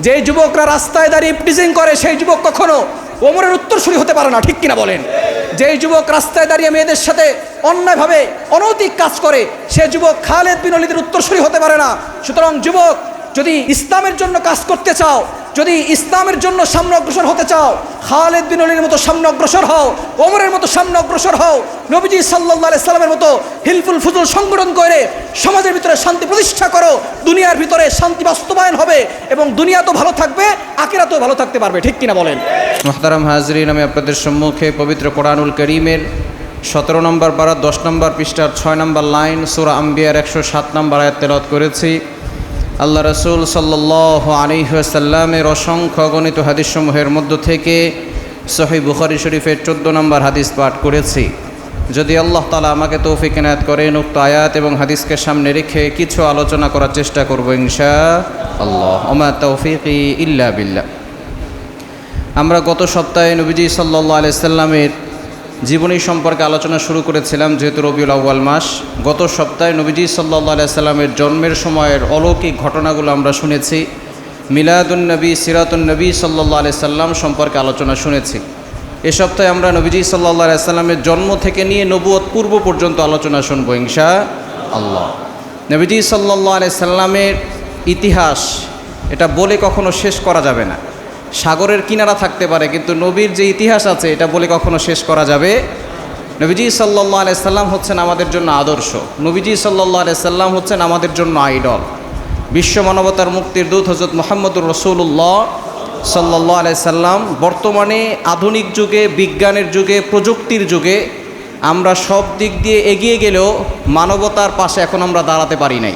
যে যুবকরা রাস্তায় দাঁড়িয়ে প্রিজিং করে সেই যুবক কখনো ওমরের উত্তরসূরি হতে পারে না, ঠিক কিনা বলেন? যে যুবক রাস্তায় দাঁড়িয়ে মেয়েদের সাথে অন্যায়ভাবে অনৈতিক কাজ করে সে যুবক খালেদ বিন ওলীদের উত্তরসূরি হতে পারে না। সুতরাং যুবক, যদি ইসলামের জন্য কাজ করতে চাও, যদি ইসলামের জন্য সামনে অগ্রসর হতে চাও, খালেদ বিন ওলীর মতো সামনে অগ্রসর হও, ওমরের মতো সামনে অগ্রসর হও, নবীজি সাল্লাল্লাহু আলাইহি সাল্লামের মতো হিলফুল ফুজুল সংগঠন করে সমাজের ভিতরে শান্তি প্রতিষ্ঠা করো। দুনিয়ার ভিতরে শান্তি বাস্তবায়ন হবে এবং দুনিয়া তো ভালো থাকবে, আখিরাতেও ভালো থাকতে পারবে, ঠিক কিনা বলেন? মুহতারাম হাজরিন, আমি আপনাদের সম্মুখে পবিত্র কোরআনুল কারীমের 17 নম্বর পারা 10 নম্বর পৃষ্ঠার 6 নম্বর লাইন সূরা আম্বিয়ার 107 নম্বর আয়াত তেলাওয়াত করেছি। আল্লাহ রাসূল সাল্লাল্লাহু আলাইহি ওয়াসাল্লামের অসংখ্য গণিত হাদিসসমূহের মধ্য থেকে সহিহ বুখারী শরীফের 14 নম্বর হাদিস পাঠ করেছি। যদি আল্লাহ তাআলা আমাকে তৌফিক এনায়েত করেন, উক্ত আয়াত এবং হাদিসকে সামনে রেখে কিছু আলোচনা করার চেষ্টা করব ইনশাআল্লাহ। ওমা তৌফিকি ইল্লা বিল্লাহ। আমরা গত সপ্তাহে নবীজি সাল্লাল্লাহু আলাইহি সাল্লামের জীবনী সম্পর্কে আলোচনা শুরু করেছিলাম, যেহেতু রবিউল আউয়াল মাস। গত সপ্তাহে নবীজি সাল্লাল্লাহু আলাইহি সাল্লামের জন্মের সময়ের অলৌকিক ঘটনাগুলো আমরা শুনেছি। মিলাদুন নবী, সিরাতুন নবী সাল্লাল্লাহু আলাইহি সাল্লাম সম্পর্কে আলোচনা শুনেছি। এ সপ্তাহে আমরা নবীজি সাল্লাল্লাহু আলাইহি সাল্লামের জন্ম থেকে নিয়ে নবুয়ত পূর্ব পর্যন্ত আলোচনা শুনবো ইনশাআল্লাহ। নবীজি সাল্লাল্লাহু আলাইহি সাল্লামের ইতিহাস এটা বলে কখনো শেষ করা যাবে না। সাগরের কিনারা থাকতে পারে, কিন্তু নবীর যে ইতিহাস আছে এটা বলে কখনো শেষ করা যাবে। নবীজি সাল্লাল্লাহু আলাইহি সাল্লাম হচ্ছেন আমাদের জন্য আদর্শ। নবীজি সাল্লাল্লাহু আলাইহি সাল্লাম হচ্ছেন আমাদের জন্য আইডল। বিশ্ব মানবতার মুক্তির দূত হযরত মুহাম্মদুর রাসূলুল্লাহ সাল্লাল্লাহু আলাইহি সাল্লাম বর্তমানে আধুনিক যুগে, বিজ্ঞানের যুগে, প্রযুক্তির যুগে আমরা সব দিক দিয়ে এগিয়ে গেলেও মানবতার পাশে এখন আমরা দাঁড়াতে পারি নাই।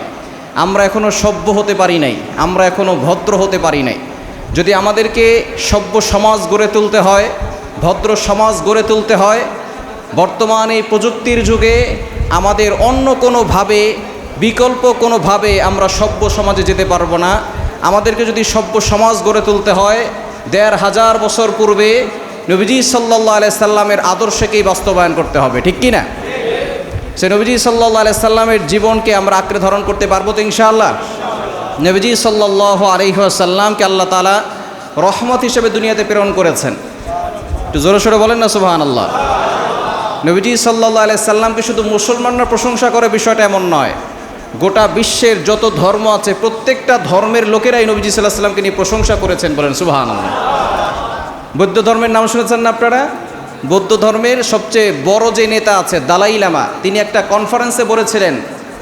আমরা এখনও সভ্য হতে পারি নাই, আমরা এখনও ভদ্র হতে পারি নাই। যদি আমাদেরকে সভ্য সমাজ গড়ে তুলতে হয়, ভদ্র সমাজ গড়ে তুলতে হয়, বর্তমান এই প্রযুক্তির যুগে আমাদের অন্য কোনোভাবে, বিকল্প কোনোভাবে আমরা সভ্য সমাজে যেতে পারবো না। আমাদেরকে যদি সভ্য সমাজ গড়ে তুলতে হয়, ১৫০০ বছর পূর্বে নবীজি সাল্লাল্লাহু আলাইহি সাল্লামের আদর্শকেই বাস্তবায়ন করতে হবে, ঠিক কি না? সে নবীজি সাল্লাল্লাহু আলাইহি সাল্লামের জীবনকে আমরা আঁকড়ে ধারণ করতে পারবো তো ইনশাআল্লাহ? নবীজি সাল্লাল্লাহু আলাইহি ওয়াসাল্লামকে আল্লাহ তাআলা রহমত হিসেবে দুনিয়াতে প্রেরণ করেছেন। একটু জোরে সোরে বলেন না সুবহানাল্লাহ। নবীজি সাল্লাল্লাহু আলাইহি সাল্লামকে শুধু মুসলমানরা প্রশংসা করে বিষয়টা এমন নয়। গোটা বিশ্বের যত ধর্ম আছে প্রত্যেকটা ধর্মের লোকেরাই নবীজি সাল্লাল্লাহু আলাইহি সাল্লামকে নিয়ে প্রশংসা করেছেন, বলেন সুবহানাল্লাহ। বৌদ্ধ ধর্মের নাম শুনেছেন না আপনারা? বৌদ্ধ ধর্মের সবচেয়ে বড় যে নেতা আছে দালাই লামা, তিনি একটা কনফারেন্সে বলেছিলেন,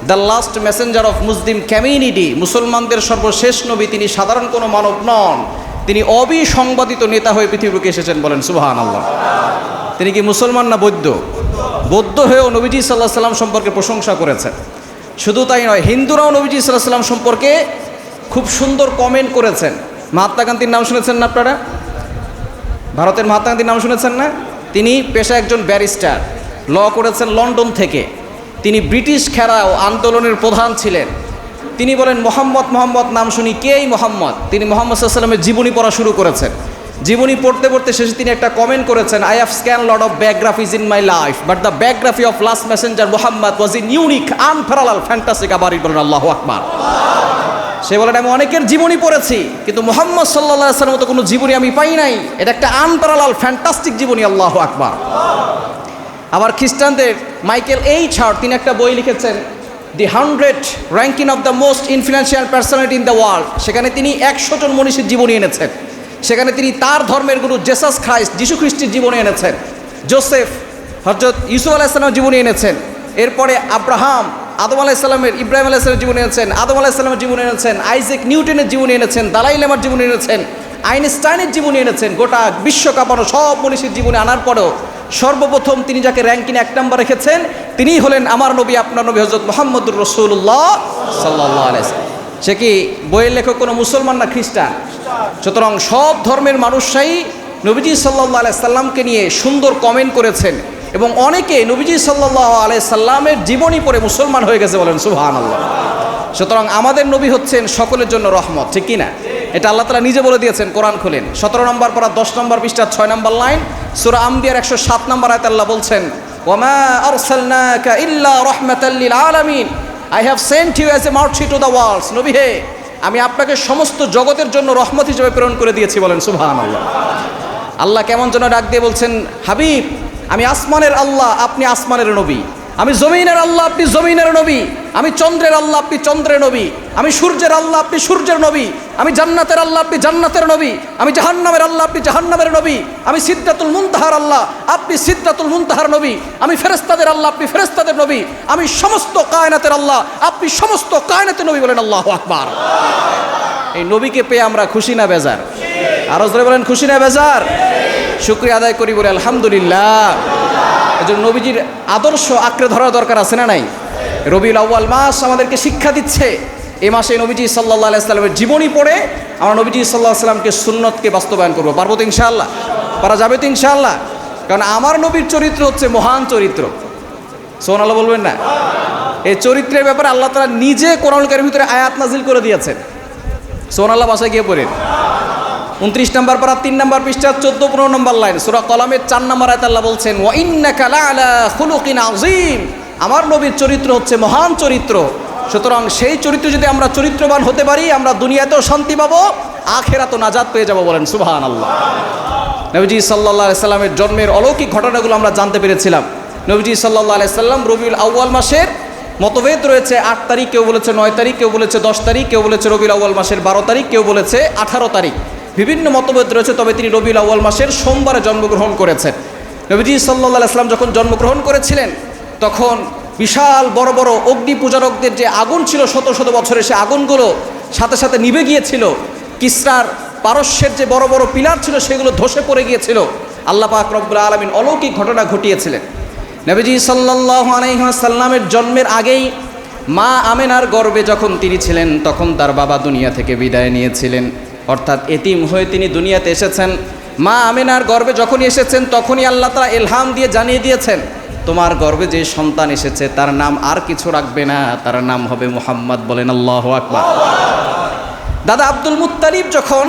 the last Messenger of Muslim community, মুসলমানদের সর্বশেষ নবী তিনি সাধারণ কোনো মানব নন, তিনি অবিসংবাদিত নেতা হয়ে পৃথিবীকে এসেছেন, বলেন সুবহানাল্লাহ। তিনি কি মুসলমান না বৌদ্ধ? বৌদ্ধ হয়েও নবীজি সাল্লাল্লাহু আলাইহি সাল্লাম সম্পর্কে প্রশংসা করেছেন। শুধু তাই নয়, হিন্দুরাও নবীজি সাল্লাল্লাহু আলাইহি সাল্লাম সম্পর্কে খুব সুন্দর কমেন্ট করেছেন। মহাত্মা গান্ধীর নাম শুনেছেন না আপনারা? ভারতের মহাত্মা গান্ধীর নাম শুনেছেন না? তিনি পেশায় একজন ব্যারিস্টার, ল করেছেন লন্ডন থেকে। তিনি ব্রিটিশ ঘেরাও আন্দোলনের প্রধান ছিলেন। তিনি বলেন, মোহাম্মদ নাম শুনি, কে এই মোহাম্মদ? তিনি মোহাম্মদ সাল্লাল্লাহু আলাইহি সাল্লামের জীবনী পড়া শুরু করেছেন। জীবনী পড়তে পড়তে শেষে তিনি একটা কমেন্ট করেছেন, I have scan lot of biographies in my life, but the biography of last Messenger Mohammad was in unique, unparalleled, fantastic. আবার বলেন আল্লাহু আকবার। সে বলেন, আমি অনেকের জীবনী পড়েছি, কিন্তু মুহাম্মদ সাল্লাল্লাহু আলাইহি ওয়াসাল্লামের মতো কোনো জীবনী আমি পাই নাই। এটা একটা আনপ্যারালাল, ফ্যান্টাস্টিক জীবনী, আল্লাহু আকবার। আবার খ্রিস্টানদের মাইকেল এইচ হার্ট, তিনি একটা বই লিখেছেন, দি 100 ranking of the most influential personality in the world. সেখানে তিনি 100 জন মনীষীর জীবনী এনেছেন। সেখানে তিনি তার ধর্মের গুরু জেসাস খ্রাইস্ট, যিশু খ্রিস্টের জীবনী এনেছেন। জোসেফ, হযরত ইউসুফ আলাইহিস সালামের জীবনী এনেছেন। এরপরে আব্রাহাম, আদম আলাইহিস সালামের, ইব্রাহিম আলাইহিস সালামের জীবনী এনেছেন। আদম আলাইহিস সালামের জীবনী এনেছেন। আইজাক নিউটনের জীবনী এনেছেন। দালাই লামার জীবনী এনেছেন। আইনস্টাইনের জীবনী এনেছেন। গোটা বিশ্ব কাঁপানো সব মনীষীর জীবনী আনার পরেও সর্বপ্রথম তিনি যাকে র্যাঙ্কিং 1 নম্বর রেখেছেন, তিনিই হলেন আমার নবী, আপনার নবী হযরত মুহাম্মদুর রাসূলুল্লাহ সাল্লাল্লাহু আলাইহি ওয়াসাল্লাম। সে কি বইয়ের লেখক কোনো মুসলমান না খ্রিস্টান? সুতরাং সব ধর্মের মানুষরাই নবীজি সাল্লাল্লাহু আলাইহি সাল্লামকে নিয়ে সুন্দর কমেন্ট করেছেন এবং অনেকে নবীজি সাল্লাল্লাহু আলাইহি সাল্লামের জীবনী পড়ে মুসলমান হয়ে গেছে, বলেন সুবহানাল্লাহ। সুতরাং আমাদের নবী হচ্ছেন সকলের জন্য রহমত, ঠিক কি না? এটা আল্লাহ তাআলা নিজে বলে দিয়েছেন, কোরআন খুলেন 17 নম্বর পারা 10 নম্বর পৃষ্ঠার 6 নম্বর লাইন সূরা আম্বিয়ার 107 নম্বর আয়াতে আল্লাহ বলছেন, ওয়ামা আরসালনাকা ইল্লা রাহমাতাল লিল আলামিন, I have sent you as a mercy to the worlds. নবী হে, আমি আপনাকে সমস্ত জগতের জন্য রহমত হিসেবে প্রেরণ করে দিয়েছি। বলেন সুবহানাল্লাহ। আল্লাহ কেমন যেন ডাক দিয়ে বলছেন, হাবিব আমি আসমানের আল্লাহ, আপনি আসমানের নবী। আমি জমিনের আল্লাহ, আপনি জমিনের নবী। আমি চন্দ্রের আল্লাহ, আপনি চন্দ্রের নবী। আমি সূর্যের আল্লাহ, আপনি সূর্যের নবী। আমি জান্নাতের আল্লাহ, আপনি জান্নাতের নবী। আমি জাহান্নামের আল্লাহ, আপনি জাহান্নামের নবী। আমি সিদরাতুল মুনতাহার আল্লাহ, আপনি সিদরাতুল মুনতাহার নবী। আমি ফেরেশতাদের আল্লাহ, আপনি ফেরেশতাদের নবী। আমি সমস্ত কায়নাতের আল্লাহ, আপনি সমস্ত কায়নাতের নবী। বলেন আল্লাহু আকবার। এই নবীকে পেয়ে আমরা খুশি না বেজার? আরো জোরে বলেন খুশি না বেজার? শুকরিয়া আদায় করি বলে আলহামদুলিল্লাহ। এজন্য নবীজির আদর্শ আঁকড়ে ধরা দরকার আছে না নাই? রবিউল আউয়াল মাস আমাদেরকে শিক্ষা দিচ্ছে। এই মাসে নবীজি সাল্লাল্লাহু আলাইহি সাল্লামের জীবনী পড়ে আমরা নবীজি সাল্লাল্লাহু আলাইহি সাল্লামকে সুন্নতকে বাস্তবায়ন করবো। পারবো তো ইনশাআল্লাহ? পারা যাবে তো ইনশাআল্লাহ? কারণ আমার নবীর চরিত্র হচ্ছে মহান চরিত্র। সুবহানাল্লাহ বলবেন না? এই চরিত্রের ব্যাপারে আল্লাহ তাআলা নিজে কোরআনুল কারীমের ভিতরে আয়াত নাজিল করে দিয়েছেন। সুবহানাল্লাহ বাসায় গিয়ে পড়েন। 29 নম্বর পারা 3 নম্বর পৃষ্ঠা 14-15 নম্বর লাইন সূরা কলামের 4 নম্বর আয়াতে আল্লাহ বলছেন, ওয়া ইন্নাকা লাআলা খুলুকিন আযীম। আমার নবীর চরিত্র হচ্ছে মহান চরিত্র। সুতরাং সেই চরিত্র যদি আমরা চরিত্রবান হতে পারি, আমরা দুনিয়াতেও শান্তি পাবো, আখিরাতেও নাজাত পেয়ে যাব। বলেন সুবহানাল্লাহ। নবীজি সাল্লাল্লাহু আলাইহি সাল্লামের জন্মের অলৌকিক ঘটনাগুলো আমরা জানতে পেরেছিলাম। নবীজি সাল্লাল্লাহু আলাইহি সাল্লাম রবিউল আউয়াল মাসের মতভেদ রয়েছে 8 তারিখ, কেউ বলেছে 9 তারিখ, কেউ বলেছে 10 তারিখ, কেউ বলেছে রবিউল আউয়াল মাসের 12 তারিখ, কেউ বলেছে 18 তারিখ। বিভিন্ন মতভেদ রয়েছে, তবে তিনি রবিউল আউয়াল মাসের সোমবারে জন্মগ্রহণ করেছেন। নবীজি সাল্লাল্লাহু আলাইহি সাল্লাম যখন জন্মগ্রহণ করেছিলেন তখন বিশাল বড় বড় অগ্নি পূজারকদের যে আগুন ছিল শত শত বছরে, সে আগুনগুলো সাথে সাথে নিভে গিয়েছিল। কিসরার পারস্যের যে বড় বড় পিলার ছিল সেগুলো ধসে পড়ে গিয়েছিল। আল্লাহ পাক রব্বুল আলামিন অলৌকিক ঘটনা ঘটিয়েছিলেন। নবীজি সাল্লাল্লাহু আলাইহি ওয়াসাল্লামের জন্মের আগেই মা আমেনার গর্ভে যখন তিনি ছিলেন তখন তার বাবা দুনিয়া থেকে বিদায় নিয়েছিলেন, অর্থাৎ এতিম হয়ে তিনি দুনিয়াতে এসেছেন। মা আমেনার গর্ভে যখনই এসেছেন তখনই আল্লাহ তাআলা ইলহাম দিয়ে জানিয়ে দিয়েছেন, তোমার গর্ভে যে সন্তান এসেছে তার নাম আর কিছু রাখবে না, তার নাম হবে মুহাম্মদ। বলেন আল্লাহু আকবার। দাদা আব্দুল মুত্তালিব যখন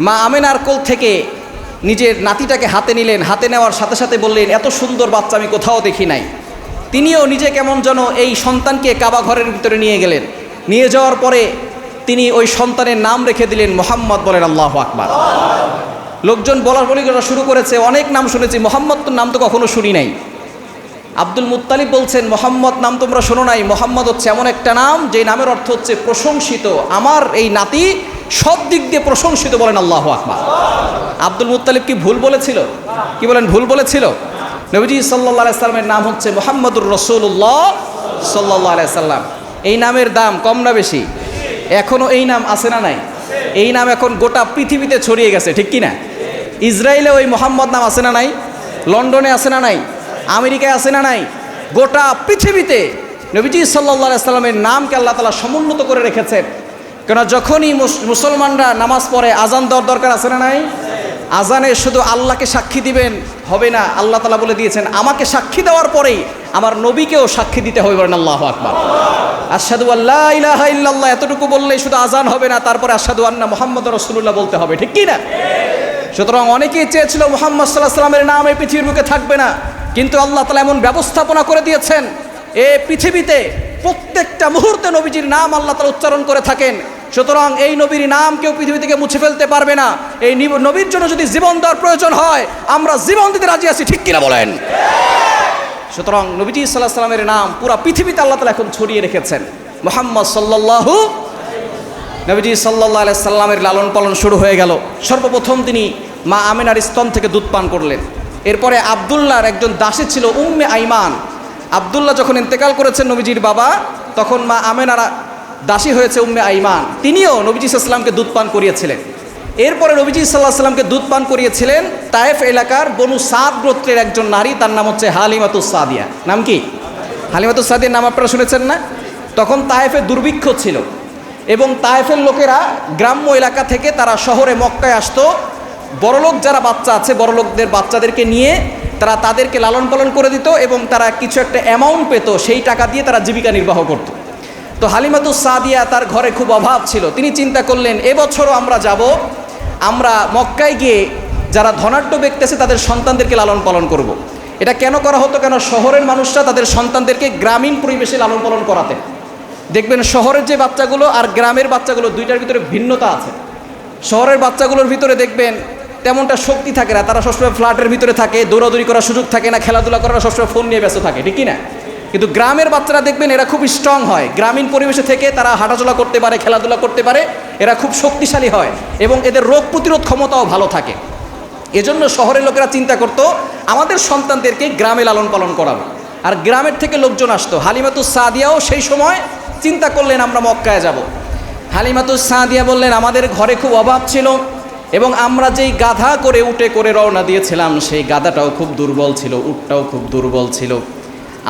মা আমেনার কোল থেকে নিজের নাতিটাকে হাতে নিলেন, হাতে নেওয়ার সাথে সাথে বললেন, এত সুন্দর বাচ্চা আমি কোথাও দেখি নাই। তিনিও নিজে কেমন যেন এই সন্তানকে কাবা ঘরের ভিতরে নিয়ে গেলেন। নিয়ে যাওয়ার পরে তিনি ওই সন্তানের নাম রেখে দিলেন মুহাম্মদ। বলেন আল্লাহু আকবার। লোকজন বলি করা শুরু করেছে, অনেক নাম শুনেছি, মুহাম্মদ তো নাম তো কখনো শুনি নাই। আব্দুল মুত্তালিব বলছেন, মুহাম্মদ নাম তোমরা শোনো নাই? মুহাম্মদ হচ্ছে এমন একটা নাম যে নামের অর্থ হচ্ছে প্রশংসিত। আমার এই নাতি সব দিক দিয়ে প্রশংসিত। বলেন আল্লাহু আকবার। আব্দুল মুত্তালিব কি ভুল বলেছিল? কি বলেন, ভুল বলেছিল? নবীজি সাল্লাল্লাহু আলাইহি সাল্লামের নাম হচ্ছে মুহাম্মদুর রাসূলুল্লাহ সাল্লাল্লাহু আলাইহি সাল্লাম। এই নামের দাম কম না বেশি? এখনো এই নাম আছে না নাই? এই নাম এখন গোটা পৃথিবীতে ছড়িয়ে গেছে, ঠিক কি না? ইসরায়েলে ওই মুহাম্মদ নাম আছে না নাই? লন্ডনে আছে না নাই? আমেরিকায় আছে না নাই? গোটা পৃথিবীতে নবীজি সাল্লাল্লাহু আলাইহি সাল্লামের নামকে আল্লাহ তাআলা সমুন্নত করে রেখেছেন। কেন যখনই মুসলমানরা নামাজ পড়ে আজান দেওয়ার দরকার আছে না নাই? আজানে শুধু আল্লাহকে সাক্ষী দিবেন হবে না, আল্লাহ তাআলা বলে দিয়েছেন আমাকে সাক্ষী দেওয়ার পরেই আমার নবীকেও সাক্ষী দিতে হবে। বলেন আল্লাহু আকবার। আশহাদু আল্লা ইলাহা ইল্লাল্লাহ এতটুকু বললেই শুধু আজান হবে না, তারপরে আশহাদু আন্না মুহাম্মাদুর রাসূলুল্লাহ বলতে হবে, ঠিক কি না? সুতরাং অনেকেই চেয়েছিল মুহাম্মদ সাল্লাল্লাহু আলাইহি সাল্লামের নাম এই পৃথিবীর বুকে থাকবে না, কিন্তু আল্লাহ তাআলা এমন ব্যবস্থাপনা করে দিয়েছেন এই পৃথিবীতে প্রত্যেকটা মুহূর্তে নবীজির নাম আল্লাহ তাআলা উচ্চারণ করে থাকেন। সুতরাং এই নবীর নাম কেউ পৃথিবী থেকে মুছে ফেলতে পারবে না। এই নবীর জন্য যদি জীবন দেওয়ার প্রয়োজন হয় আমরা জীবন দিতে রাজি আছি, ঠিক কিনা বলেন? সুতরাং নবীজি সাল্লাল্লাহু আলাইহি সাল্লামের নাম পুরা পৃথিবীতে আল্লাহ তাআলা এখন ছড়িয়ে রেখেছেন। মুহাম্মদ সাল্লাল্লাহু নবীজি সাল্লাল্লাহু আলাইহি সাল্লামের লালন পালন শুরু হয়ে গেল। সর্বপ্রথম তিনি মা আমেনার স্তন থেকে দুধ পান করলেন। এরপরে আব্দুল্লাহর একজন দাসী ছিল উম্মে আইমান। আব্দুল্লাহ যখন ইন্তেকাল করেছেন নবীজির বাবা, তখন মা আমেনার দাসী হয়েছে উম্মে আইমান। তিনিও নবীজি সাল্লাল্লাহু আলাইহি সাল্লামকে দুধ পান করিয়েছিলেন। এরপরে নবীজি সাল্লাল্লাহু আলাইহি সাল্লামকে দুধ পান করিয়েছিলেন তায়েফ এলাকার বনু সাদ গোত্রের একজন নারী, তার নাম হচ্ছে হালিমাতুস সাদিয়া। নাম কি? হালিমাতুস সাদিয়ার নাম আপনারা শুনেছেন না? তখন তায়েফে দুর্ভিক্ষ ছিল এবং তায়েফের লোকেরা গ্রাম্য এলাকা থেকে তারা শহরে মক্কায় আসতো। বড়লোক যারা বাচ্চা আছে, বড়লোকদের বাচ্চাদেরকে নিয়ে তারা তাদেরকে লালন পালন করে দিত এবং তারা কিছু একটা অ্যামাউন্ট পেত, সেই টাকা দিয়ে তারা জীবিকা নির্বাহ করত। তো হালিমাতুস সাদিয়া তার ঘরে খুব অভাব ছিল। তিনি চিন্তা করলেন এবছরও আমরা যাব, আমরা মক্কায় গিয়ে যারা ধনাঢ্য ব্যক্তি আছে তাদের সন্তানদেরকে লালন পালন করব। এটা কেন করা হতো? কেন শহরের মানুষরা তাদের সন্তানদেরকে গ্রামীণ পরিবেশে লালন পালন করাতেন। দেখবেন শহরের যে বাচ্চাগুলো আর গ্রামের বাচ্চাগুলো দুইটার ভিতরে ভিন্নতা আছে। শহরের বাচ্চাগুলোর ভিতরে দেখবেন তেমনটা শক্তি থাকে না, তারা সবসময় ফ্ল্যাটের ভিতরে থাকে, দৌড়াদৌড়ি করার সুযোগ থাকে না, খেলাধুলা করার সবসময় ফোন নিয়ে ব্যস্ত থাকে, ঠিক কি না? কিন্তু গ্রামের বাচ্চারা দেখবেন এরা খুব স্ট্রং হয়, গ্রামীণ পরিবেশে থেকে তারা হাঁটাচলা করতে পারে, খেলাধুলা করতে পারে, এরা খুব শক্তিশালী হয় এবং এদের রোগ প্রতিরোধ ক্ষমতাও ভালো থাকে। এজন্য শহরের লোকেরা চিন্তা করতো আমাদের সন্তানদেরকে গ্রামে লালন পালন করাবো, আর গ্রামের থেকে লোকজন আসতো। হালিমাতুস সাদিয়াও সেই সময় চিন্তা করলেন আমরা মক্কায় যাব। হালিমাতুস সাদিয়া বললেন আমাদের ঘরে খুব অভাব ছিল এবং আমরা যেই গাধা করে উটে করে রওনা দিয়েছিলাম সেই গাধাটাও খুব দুর্বল ছিল, উটটাও খুব দুর্বল ছিল।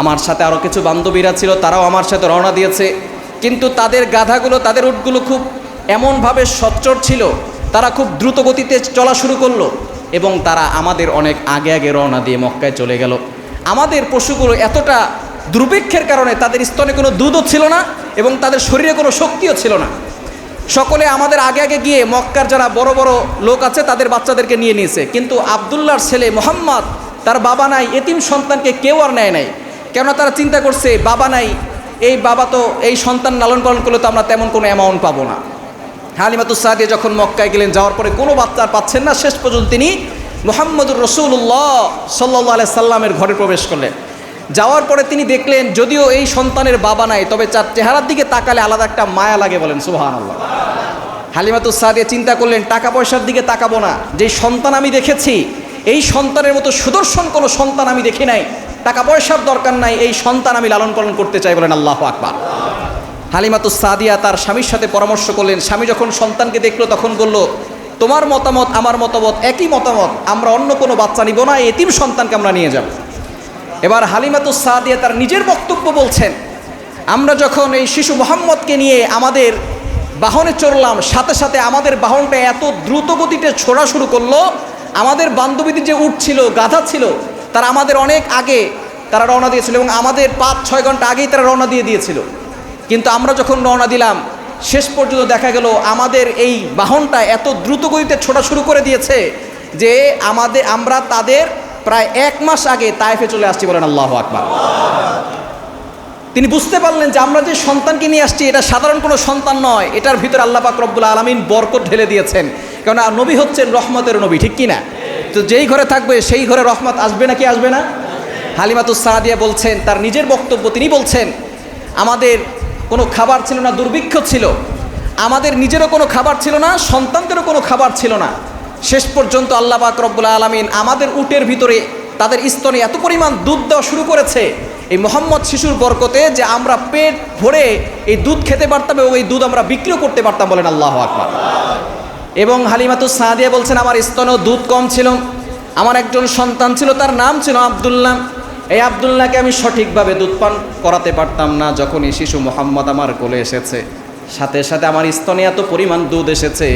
আমার সাথে আরও কিছু বান্ধবীরা ছিল, তারাও আমার সাথে রওনা দিয়েছে, কিন্তু তাদের গাধাগুলো তাদের উটগুলো খুব এমনভাবে সচ্চর ছিল, তারা খুব দ্রুত গতিতে চলা শুরু করলো এবং তারা আমাদের অনেক আগে আগে রওনা দিয়ে মক্কায় চলে গেল। আমাদের পশুগুলো এতটা দুর্ভিক্ষের কারণে তাদের স্তনে কোনো দুধও ছিল না এবং তাদের শরীরে কোনো শক্তিও ছিল না। সকলে আমাদের আগে আগে গিয়ে মক্কার যারা বড় বড় লোক আছে তাদের বাচ্চাদেরকে নিয়ে নিয়েছে, কিন্তু আবদুল্লাহর ছেলে মোহাম্মদ, তার বাবা নাই, এতিম সন্তানকে কেউ আর নেয় নাই। কেননা তারা চিন্তা করছে বাবা নাই, এই বাবা তো এই সন্তান লালন পালন করলে তো আমরা তেমন কোনো অ্যামাউন্ট পাবো না। হালিমাতুস সাদিয়া যখন মক্কায় গেলেন, যাওয়ার পরে কোনো বাচ্চা আর পাচ্ছেন না, শেষ পর্যন্ত তিনি মুহাম্মদুর রাসূলুল্লাহ সাল্লাল্লাহু আলাইহি সাল্লামের ঘরে প্রবেশ করলেন। যাওয়ার পরে তিনি দেখলেন যদিও এই সন্তানের বাবা নাই, তবে তার চেহারার দিকে তাকালে আলাদা একটা মায়া লাগে, বলেন সুবহানাল্লাহ। হালিমাতুস সাদিয়া চিন্তা করলেন টাকা পয়সার দিকে তাকাবো না, যেই সন্তান আমি দেখেছি এই সন্তানের মতো সুদর্শন কোনো সন্তান আমি দেখি নাই, টাকা পয়সার দরকার নাই, এই সন্তান আমি লালন পালন করতে চাই, বলেন আল্লাহু আকবার। হালিমাতুস সাদিয়া তার স্বামীর সাথে পরামর্শ করলেন। স্বামী যখন সন্তানকে দেখলো তখন বলল তোমার মতামত আমার মতামত একই মতামত, আমরা অন্য কোনো বাচ্চা নিব না, এই এতিম সন্তানকে আমরা নিয়ে যাব। এবার হালিমাতুস সাদিয়া তার নিজের বক্তব্য বলছেন, আমরা যখন এই শিশু মোহাম্মদকে নিয়ে আমাদের বাহনে চড়লাম, সাথে সাথে আমাদের বাহনটা এত দ্রুত গতিতে ছোড়া শুরু করলো, আমাদের বান্ধবীদের যে উট ছিল, গাধা ছিল, তারা আমাদের অনেক আগে তারা রওনা দিয়েছিল এবং আমাদের 5-6 ঘন্টা আগেই তারা রওনা দিয়ে দিয়েছিল। কিন্তু আমরা যখন রওনা দিলাম শেষ পর্যন্ত দেখা গেল আমাদের এই বাহনটা এত দ্রুত গতিতে ছোটা শুরু করে দিয়েছে যে আমরা তাদের প্রায় 1 মাস আগে তায়েফে চলে আসছি, বলেন আল্লাহু আকবার। তিনি বুঝতে পারলেন যে আমরা যে সন্তানকে নিয়ে আসছি এটা সাধারণ কোনো সন্তান নয়, এটার ভিতরে আল্লাহ পাক রব্বুল আলামিন বরকত ঢেলে দিয়েছেন। কারণ নবী হচ্ছেন রহমতের নবী, ঠিক কি না? তো যেই ঘরে থাকবে সেই ঘরে রহমত আসবে নাকি আসবে না? হালিমাতুস সাদিয়া বলছেন তার নিজের বক্তব্য, তিনি বলছেন আমাদের কোনো খাবার ছিল না, দুর্ভিক্ষ ছিল, আমাদের নিজেরও কোনো খাবার ছিল না, সন্তানদেরও কোনো খাবার ছিল না। শেষ পর্যন্ত আল্লাহ পাক রব্বুল আলামিন আমাদের উটের ভিতরে তাদের স্তনে এত পরিমাণ দুধ দেওয়া শুরু করেছে এই মোহাম্মদ শিশুর বরকতে, যে আমরা পেট ভরে এই দুধ খেতে পারতাম এবং এই দুধ আমরা বিক্রিও করতে পারতাম, বলেন আল্লাহু আকবার। এবং হালিমাতুস সাদিয়া বলছেন আমার স্তনেও দুধ কম ছিল, আমার একজন সন্তান ছিল, তার নাম ছিল আব্দুল্লাহ। এই আব্দুল্লাহকে আমি সঠিকভাবে দুধ পান করাতে পারতাম না। যখন এই শিশু মোহাম্মদ আমার কোলে এসেছে, সাথে সাথে আমার স্তনে এত পরিমাণ দুধ এসেছে,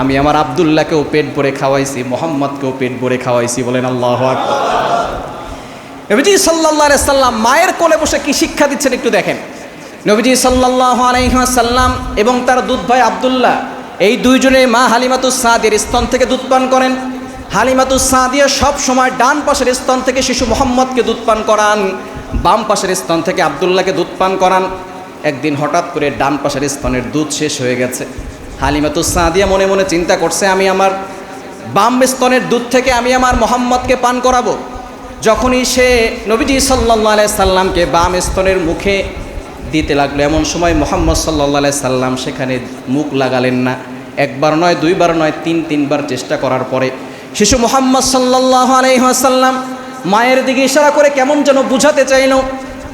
আমি আমার আব্দুল্লাহকেও পেট ভরে খাওয়াইছি, মোহাম্মদকেও পেট ভরে খাওয়াইছি, বলেন আল্লাহু আকবার। নবীজি সাল্লাল্লাহু আলাইহি সাল্লাম মায়ের কোলে বসে কি শিক্ষা দিচ্ছেন একটু দেখেন। নবীজি সাল্লাল্লাহু আলাইহি সাল্লাম এবং তার দুধ ভাই আব্দুল্লাহ, এই দুইজনে মা হালিমাতুস সাদিয়ার স্তন থেকে দুধ পান করেন। হালিমাতুস সাদিয়া সব সময় ডান পাশের স্তন থেকে শিশু মোহাম্মদকে দুধ পান করান, বাম পাশের স্তন থেকে আব্দুল্লাহকে দুধ পান করান। একদিন হঠাৎ করে ডান পাশের স্তনের দুধ শেষ হয়ে গেছে। হালিমাতুস সাদিয়া মনে মনে চিন্তা করছে আমি আমার বাম স্তনের দুধ থেকে আমি আমার মোহাম্মদকে পান করাবো। যখনই সে নবীজি সাল্লাল্লাহু আলাইহি সাল্লামকে বাম স্তনের মুখে দিতে লাগলো, এমন সময় মোহাম্মদ সাল্লাল্লাহু আলাইহি সাল্লাম সেখানে মুখ লাগালেন না। একবার নয়, দুইবার নয়, তিনবার চেষ্টা করার পরে শিশু মোহাম্মদ সাল্লাল্লাহু আলাইহি ওয়াসাল্লাম মায়ের দিকে ইশারা করে কেমন যেন বুঝাতে চাইল,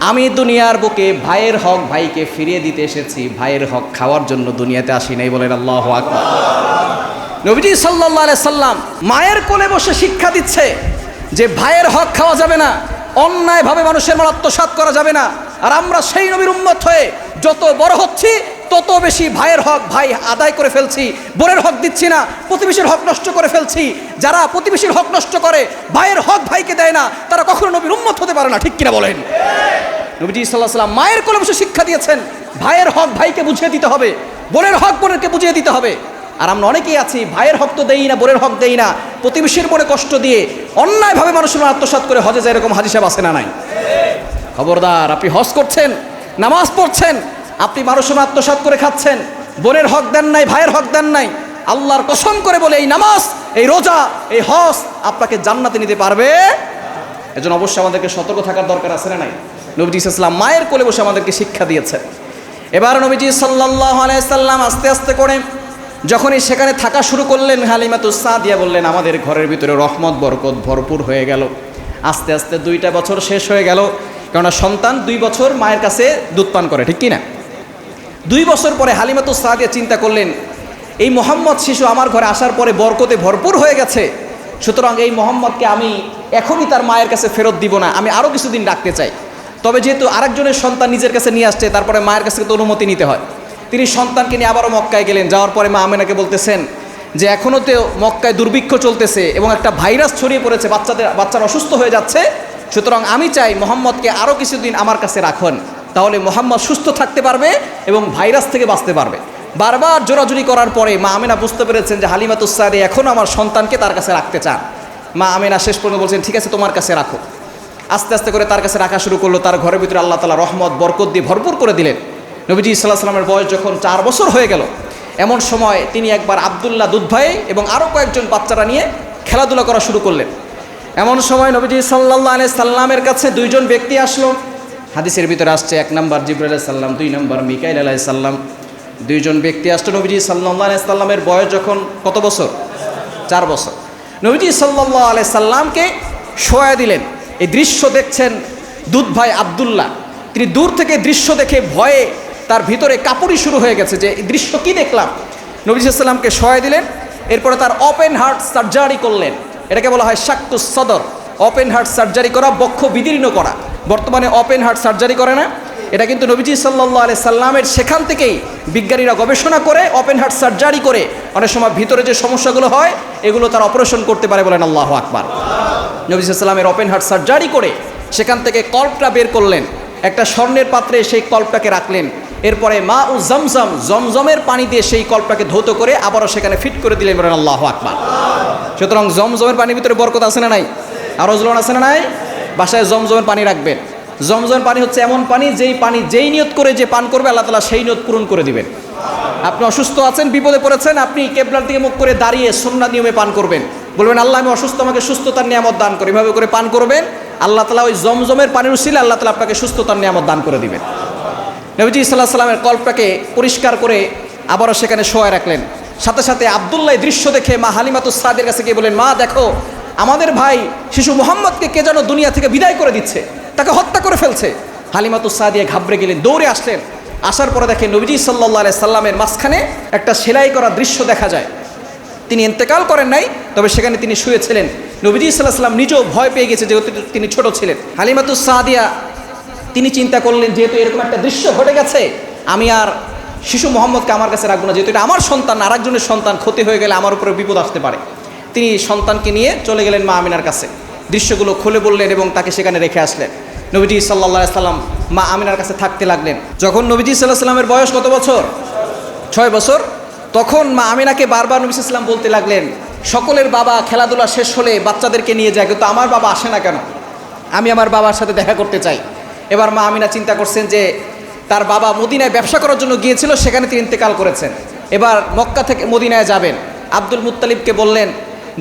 আমি দুনিয়ার বুকে ভাইয়ের হক ভাইকে ফিরিয়ে দিতে এসেছি, ভাইয়ের হক খাওয়ার জন্য দুনিয়াতে আসি নাই, বলেন আল্লাহু আকবার। নবীজি সাল্লাল্লাহু আলাইহি সাল্লাম মায়ের কোলে বসে শিক্ষা দিচ্ছে যে ভাইয়ের হক খাওয়া যাবে না, অন্যায়ভাবে মানুষের মাল আত্মসাৎ করা যাবে না। আর আমরা সেই নবীর উম্মত হয়ে যত বড় হচ্ছি তত বেশি ভাইয়ের হক ভাই আদায় করে ফেলছি, বোনের হক দিচ্ছি না, প্রতিবেশীর হক নষ্ট করে ফেলছি। যারা প্রতিবেশীর হক নষ্ট করে, ভাইয়ের হক ভাইকে দেয় না, তারা কখনো নবীর উম্মত হতে পারে না, ঠিক কিনা বলেন? নবীজি সাল্লাল্লাহু আলাইহি সাল্লাম মায়ের কোলে বসে শিক্ষা দিয়েছেন ভাইয়ের হক ভাইকে বুঝিয়ে দিতে হবে, বোনের হক বোনেরকে বুঝিয়ে দিতে হবে। আর আমরা অনেকেই আছি ভাইয়ের হক তো দেই না, বোনের হক দেই না, প্রতিবেশীর মনে কষ্ট দিয়ে অন্যায়ভাবে মানুষের আত্মসাৎ করে হজে যায়, এরকম হাদিস আছে না নাই? খবরদার, আপনি হজ করছেন, নামাজ পড়ছেন, আপনি মানুষের আত্মসাৎ করে খাচ্ছেন, বোনের হক দেন নাই, ভাইয়ের হক দেন নাই। আল্লাহর কসম করে বলে এই নামাজ, এই রোজা, এই হজ আপনাকে জান্নাতে নিতে পারবে। এজন্য অবশ্যই আমাদেরকে সতর্ক থাকার দরকার আছে না নাই? নবীজি সাল্লাল্লাহু মায়ের কোলে বসে আমাদেরকে শিক্ষা দিয়েছেন। এবার নবীজি সাল্লাল্লাহু আলাইহি সাল্লাম আস্তে আস্তে করে যখনই সেখানে থাকা শুরু করলেন, হালিমাতুস সাদিয়া বললেন আমাদের ঘরের ভিতরে রহমত বরকত ভরপুর হয়ে গেল। আস্তে আস্তে 2টা বছর শেষ হয়ে গেল, কেননা সন্তান 2 বছর মায়ের কাছে দুধ পান করে, ঠিক কি না? 2 বছর পরে হালিমাতুস সাদিয়া চিন্তা করলেন এই মোহাম্মদ শিশু আমার ঘরে আসার পরে বরকতে ভরপুর হয়ে গেছে, সুতরাং এই মোহাম্মদকে আমি এখনই তার মায়ের কাছে ফেরত দিব না, আমি আরও কিছুদিন রাখতে চাই। তবে যেহেতু আরেকজনের সন্তান নিজের কাছে নিয়ে আসছে, তারপরে মায়ের কাছে তো অনুমতি নিতে হয়। তিনি সন্তানকে নিয়ে আবারও মক্কায় গেলেন। যাওয়ার পরে মা আমেনাকে বলতেছেন যে এখনও তো মক্কায় দুর্ভিক্ষ চলতেছে এবং একটা ভাইরাস ছড়িয়ে পড়েছে, বাচ্চারা অসুস্থ হয়ে যাচ্ছে, সুতরাং আমি চাই মোহাম্মদকে আরও কিছুদিন আমার কাছে রাখুন, তাহলে মোহাম্মদ সুস্থ থাকতে পারবে এবং ভাইরাস থেকে বাঁচতে পারবে। বারবার জোরাজুরি করার পরে মা আমেনা বুঝতে পেরেছেন যে হালিমাতুস সাদিয়া এখনও আমার সন্তানকে তার কাছে রাখতে চান। মা আমেনা শেষ পর্যন্ত বলছেন ঠিক আছে তোমার কাছে রাখো। আস্তে আস্তে করে তার কাছে রাখা শুরু করলো। তার ঘরের ভিতরে আল্লাহ তাআলা রহমত বরকত দিয়ে ভরপুর করে দিলেন। নবীজি সাল্লাল্লাহু আলাইহি ওয়াসাল্লামের বয়স যখন 4 বছর হয়ে গেল, এমন সময় তিনি একবার আব্দুল্লাহ দুধ ভাই এবং আরও কয়েকজন বাচ্চারা নিয়ে খেলাধুলা করা শুরু করলেন। এমন সময় নবীজি সাল্লাল্লাহু আলাইহি সাল্লামের কাছে 2 জন ব্যক্তি আসলো। হাদিসের ভিতরে আসছে 1 নম্বর জিবরাইল আলাইহিস সালাম, 2 নম্বর মিকাইল আলাইহিস সালাম। 2 জন ব্যক্তি আসলো। নবীজি সাল্লাল্লাহু আলাইহি সাল্লামের বয়স যখন কত বছর? 4 বছর। নবীজি সাল্লাল্লাহু আলাইহি সাল্লামকে শোয়া দিলেন। এই দৃশ্য দেখছেন দুধ ভাই আব্দুল্লাহ, তিনি দূর থেকে দৃশ্য দেখে ভয়ে তার ভিতরে কাঁপুনি শুরু হয়ে গেছে যে এই দৃশ্য কি দেখলাম। নবী সাল্লাল্লাহু আলাইহি সাল্লামকে শোয়া দিলেন। এরপরে তার ওপেন হার্ট সার্জারি করলেন। এটাকে বলা হয় শাক্কুস সদর। ওপেন হার্ট সার্জারি করা, বক্ষ বিদীর্ণ করা। বর্তমানে ওপেন হার্ট সার্জারি করে না, এটা কিন্তু নবীজি সাল্লাল্লাহু আলাইহি সাল্লামের সেখান থেকেই বিজ্ঞানীরা গবেষণা করে ওপেন হার্ট সার্জারি করে অনেক সময় ভিতরে যে সমস্যাগুলো হয় এগুলো তারা অপারেশন করতে পারে, বলেন আল্লাহু আকবার। নবী সাল্লাল্লাহু আলাইহি সাল্লামের ওপেন হার্ট সার্জারি করে সেখান থেকে কল্পটা বের করলেন, একটা স্বর্ণের পাত্রে সেই কল্পটাকে রাখলেন। এরপরে মা উ জমজম, জমজমের পানি দিয়ে সেই কল্পটাকে ধৌত করে আবারও সেখানে ফিট করে দিলেন, বলেন আল্লাহু আকবার। সুতরাং জমজমের পানির ভিতরে বরকত আছে না নাই? আরো জ্বলন আছে না নাই? বাসায় জমজমের পানি রাখবেন। জমজমের পানি হচ্ছে এমন পানি যেই নিয়ত করে যে পান করবে আল্লাহ তাআলা সেই নিয়ত পূরণ করে দিবেন। আপনি অসুস্থ আছেন, বিপদে পড়েছেন, আপনি কিবলার দিকে মুখ করে দাঁড়িয়ে সুন্নাত নিয়মে পান করবেন। বলবেন আল্লাহ আমি অসুস্থ, আমাকে সুস্থতার নিয়ামত দান করে। এভাবে করে পান করবেন, আল্লাহ তাআলা ওই জমজমের পানির উসিলায় আল্লাহ তাআলা আপনাকে সুস্থতার নিয়ামত দান করে দিবেন। নবীজি সাল্লাল্লাহু আলাইহি সাল্লামের কল্পটাকে পরিষ্কার করে আবারও সেখানে শোয়া রাখলেন। সাথে সাথে আব্দুল্লাহ দৃশ্য দেখে মা হালিমাতুস সাদিয়ার কাছে গিয়ে বলেন মা দেখো আমাদের ভাই শিশু মুহাম্মদকে কে যেন দুনিয়া থেকে বিদায় করে দিচ্ছে, তাকে হত্যা করে ফেলছে। হালিমাতুস সাদিয়া ঘাবড়ে গেলেন, দৌড়ে আসলেন। আসার পরে দেখেন নবীজি সাল্লাল্লাহু আলাইহি সাল্লামের মাঝখানে একটা সেলাই করা দৃশ্য দেখা যায়। তিনি ইন্তেকাল করেন নাই, তবে সেখানে তিনি শুয়েছিলেন। নবীজি সাল্লাল্লাহু আলাইহি সাল্লাম নিজেও ভয় পেয়ে গেছে যেহেতু তিনি ছোট ছিলেন। হালিমাতুস সাদিয়া তিনি চিন্তা করলেন যেহেতু এরকম একটা দৃশ্য ঘটে গেছে, আমি আর শিশু মোহাম্মদকে আমার কাছে রাখবো না, যেহেতু এটা আমার সন্তান, আরেকজনের সন্তান, ক্ষতি হয়ে গেলে আমার উপরে বিপদ আসতে পারে। তিনি সন্তানকে নিয়ে চলে গেলেন মা আমিনার কাছে, দৃশ্যগুলো খুলে বললেন এবং তাকে সেখানে রেখে আসলেন। নবীজি সাল্লাল্লাহু আলাইহি সাল্লাম মা আমিনার কাছে থাকতে লাগলেন। যখন নবীজি সাল্লাল্লাহু আলাইহি সাল্লামের বয়স কত বছর? 6 বছর। তখন মা আমিনাকে বারবার নবী সাল্লাল্লাহু আলাইহি সাল্লাম বলতে লাগলেন সকলের বাবা খেলাধুলা শেষ হলে বাচ্চাদেরকে নিয়ে যায়, কিন্তু আমার বাবা আসে না কেন? আমি আমার বাবার সাথে দেখা করতে চাই। এবার মা আমিনা চিন্তা করছেন যে তার বাবা মদিনায় ব্যবসা করার জন্য গিয়েছিল, সেখানে তিনি ইন্তেকাল করেছেন। এবার মক্কা থেকে মদিনায় যাবেন। আব্দুল মুত্তালিবকে বললেন